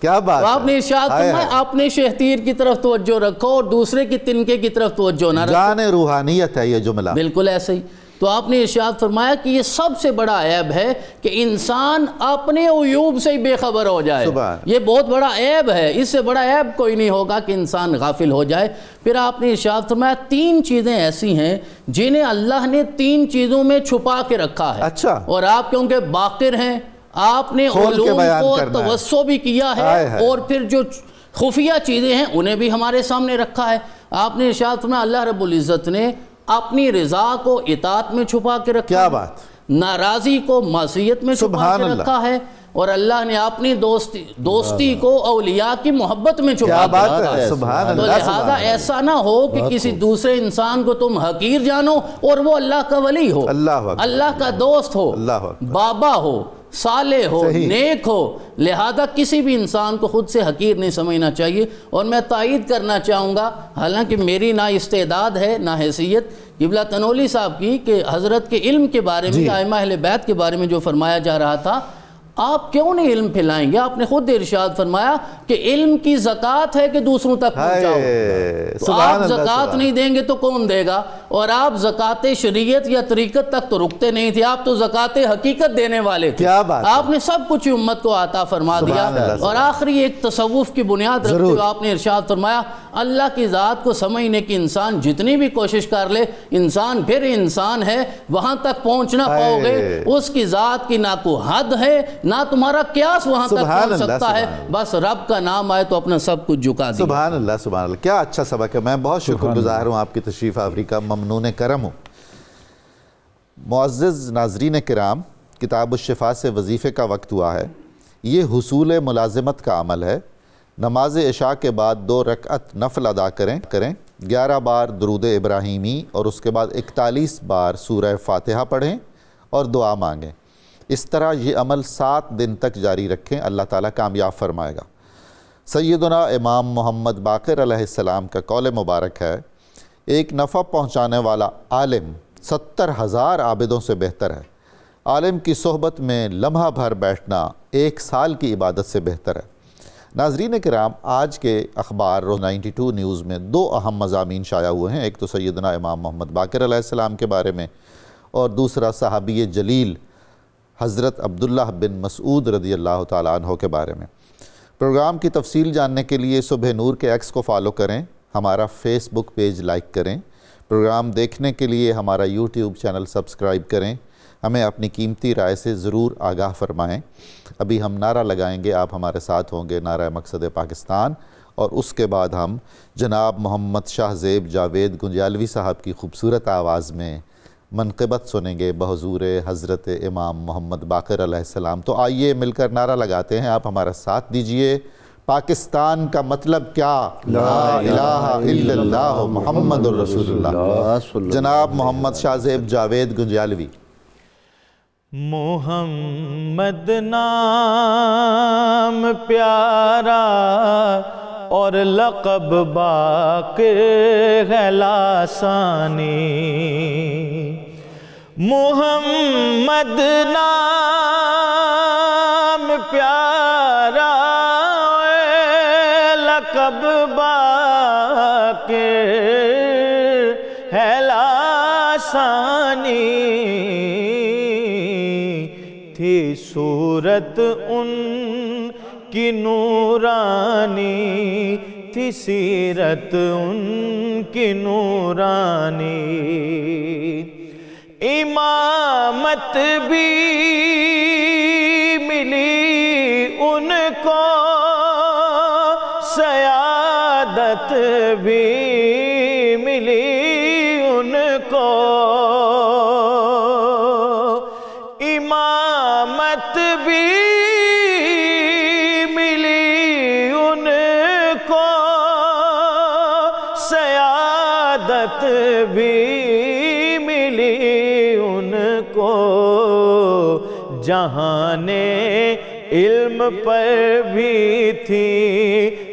کیا بات ہے! آپ نے ارشاد فرمایا اپنے شہتیر کی طرف توجہ رکھو اور دوسرے کی تنکے کی طرف توجہ نہ رکھو۔ جان روحانیت ہے یہ جملہ، بالکل ایسے ہی۔ تو آپ نے ارشاد فرمایا کہ یہ سب سے بڑا عیب ہے کہ انسان اپنے عیوب سے ہی بے خبر ہو جائے، یہ بہت بڑا عیب ہے، اس سے بڑا عیب کوئی نہیں ہوگا کہ انسان غافل ہو جائے۔ پھر آپ نے ارشاد فرمایا تین چیزیں ایسی ہیں جنہیں اللہ نے تین چیزوں میں چھپا کے رکھا ہے، اور آپ کیونکہ باقر ہیں آپ نے علوم کو توسع بھی کیا ہے، اور پھر جو خفیہ چیزیں ہیں انہیں بھی ہمارے سامنے رکھا ہے۔ آپ نے ارشاد فرمایا اللہ رب العزت نے اپنی رضا کو اطاعت میں چھپا کے رکھا ہے، ناراضی کو معصیت میں چھپا کے رکھا ہے، اور اللہ نے اپنی دوستی کو اولیاء کی محبت میں چھپا کے رکھا ہے۔ تو لہذا ایسا نہ ہو کہ کسی دوسرے انسان کو تم حقیر جانو اور وہ اللہ کا ولی ہو، اللہ کا دوست ہو، بابا ہو، صالح ہو، نیک ہو۔ لہذا کسی بھی انسان کو خود سے حقیر نہیں سمجھنا چاہیے۔ اور میں تائید کرنا چاہوں گا، حالانکہ میری نہ استعداد ہے نہ حیثیت، قبلہ تنولی صاحب کی، کہ حضرت کے علم کے بارے میں، ائمہ اہل بیت کے بارے میں جو فرمایا جا رہا تھا، آپ کیوں نہیں علم پھیلائیں گے؟ آپ نے خود ارشاد فرمایا کہ علم کی زکوٰۃ ہے کہ دوسروں تک پہنچاؤ، تو آپ زکوٰۃ نہیں دیں گے تو کون دے گا؟ اور آپ زکوٰۃ شریعت یا طریقت تک تو رکتے نہیں تھے، آپ تو زکوٰۃ حقیقت دینے والے تھے، آپ نے سب کچھ امت کو عطا فرما دیا۔ اور آخری ایک تصوف کی بنیاد رکھتے ہوئے آپ نے ارشاد فرمایا اللہ کی ذات کو سمجھنے کی انسان جتنی بھی کوشش کر لے، انسان پھر انسان ہے، وہاں تک پہنچ نہ پاؤ گے، اس کی ذات کی نہ کوئی حد ہے نہ تمہارا قیاس وہاں تک پہنچ سکتا ہے، بس رب کا نام آئے تو اپنا سب کچھ جھکا دیا۔ سبحان اللہ، سبحان اللہ، کیا اچھا سبق ہے۔ میں بہت شکر گزار ہوں آپ کی تشریف آوری کا، ممنون کرم ہوں۔ معزز ناظرین کرام، کتاب الشفا سے وظیفے کا وقت ہوا ہے۔ یہ حصول ملازمت کا عمل ہے۔ نماز عشاء کے بعد 2 رکعت نفل ادا کریں 11 بار درود ابراہیمی اور اس کے بعد 41 بار سورہ فاتحہ پڑھیں اور دعا مانگیں۔ اس طرح یہ عمل 7 دن تک جاری رکھیں، اللہ تعالیٰ کامیاب فرمائے گا۔ سیدنا امام محمد باقر علیہ السلام کا قول مبارک ہے، ایک نفع پہنچانے والا عالم 70,000 عابدوں سے بہتر ہے۔ عالم کی صحبت میں لمحہ بھر بیٹھنا 1 سال کی عبادت سے بہتر ہے۔ ناظرین کرام، آج کے اخبار 92 نیوز میں 2 اہم مضامین شائع ہوئے ہیں۔ ایک تو سیدنا امام محمد باقر علیہ السلام کے بارے میں، اور دوسرا صحابی جلیل حضرت عبداللہ بن مسعود رضی اللہ تعالیٰ عنہ کے بارے میں۔ پروگرام کی تفصیل جاننے کے لیے صبح نور کے ایکس کو فالو کریں، ہمارا فیس بک پیج لائک کریں، پروگرام دیکھنے کے لیے ہمارا یوٹیوب چینل سبسکرائب کریں، ہمیں اپنی قیمتی رائے سے ضرور آگاہ فرمائیں۔ ابھی ہم نعرہ لگائیں گے، آپ ہمارے ساتھ ہوں گے، نعرہ مقصد پاکستان، اور اس کے بعد ہم جناب محمد شاہ زیب جاوید گنجیالوی صاحب کی خوبصورت آواز میں منقبت سنیں گے بحضور حضرت امام محمد باقر علیہ السلام۔ تو آئیے مل کر نعرہ لگاتے ہیں، آپ ہمارا ساتھ دیجئے۔ پاکستان کا مطلب کیا؟ لا الہ الا اللہ محمد الرسول اللہ۔ جناب محمد شاہ زیب جاوید گنجیالوی۔ محمد نام پیارا اور لقب باقر ہے لاسانی، محمد نام پیارا لقب باقر ہے لاسانی، تھی صورت ان کی نورانی، تھی سیرت ان کی نورانی، امامت بھی ملی ان کو، سیادت بھی ملی ان کو، امامت بھی ملی ان کو، سیادت بھی ملی ان کو، جہان علم پر بھی تھی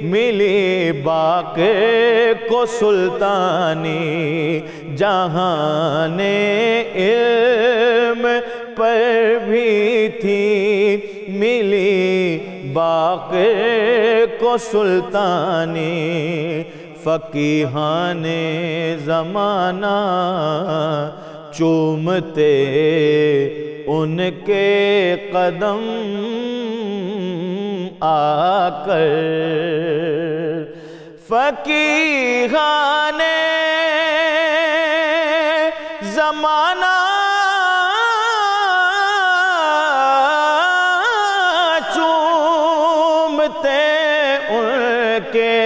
ملی باقر کو سلطانی، جہان علم پر بھی تھی ملی باقر کو سلطانی، فقیہان زمانہ چومتے ان کے قدم آ کر، فقیہان زمانہ چومتے ان کے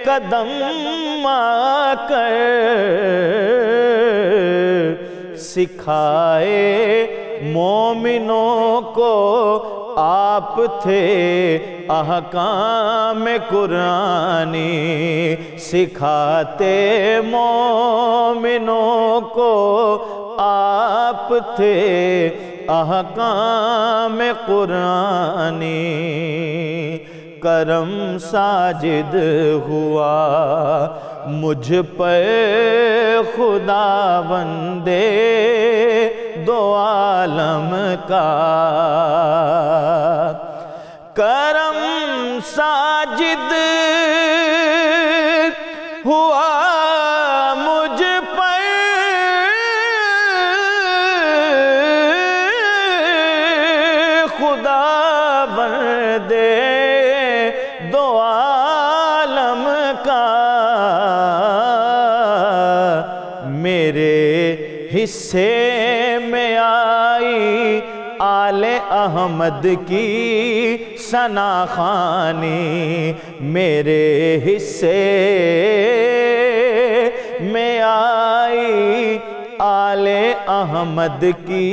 قدم آ کر، سکھائے مومنوں کو آپ تھے احکام قرآنی، سکھاتے مومنوں کو آپ تھے احکام قرآنی، کرم ساجد ہوا مجھ پر خداوندے دو عالم کا، کرم ساجد ہوا مجھ پر خداوندے دو عالم کا، میرے حصے میں آئی آل احمد کی ثنا خوانی، میرے حصے میں آئی آل احمد کی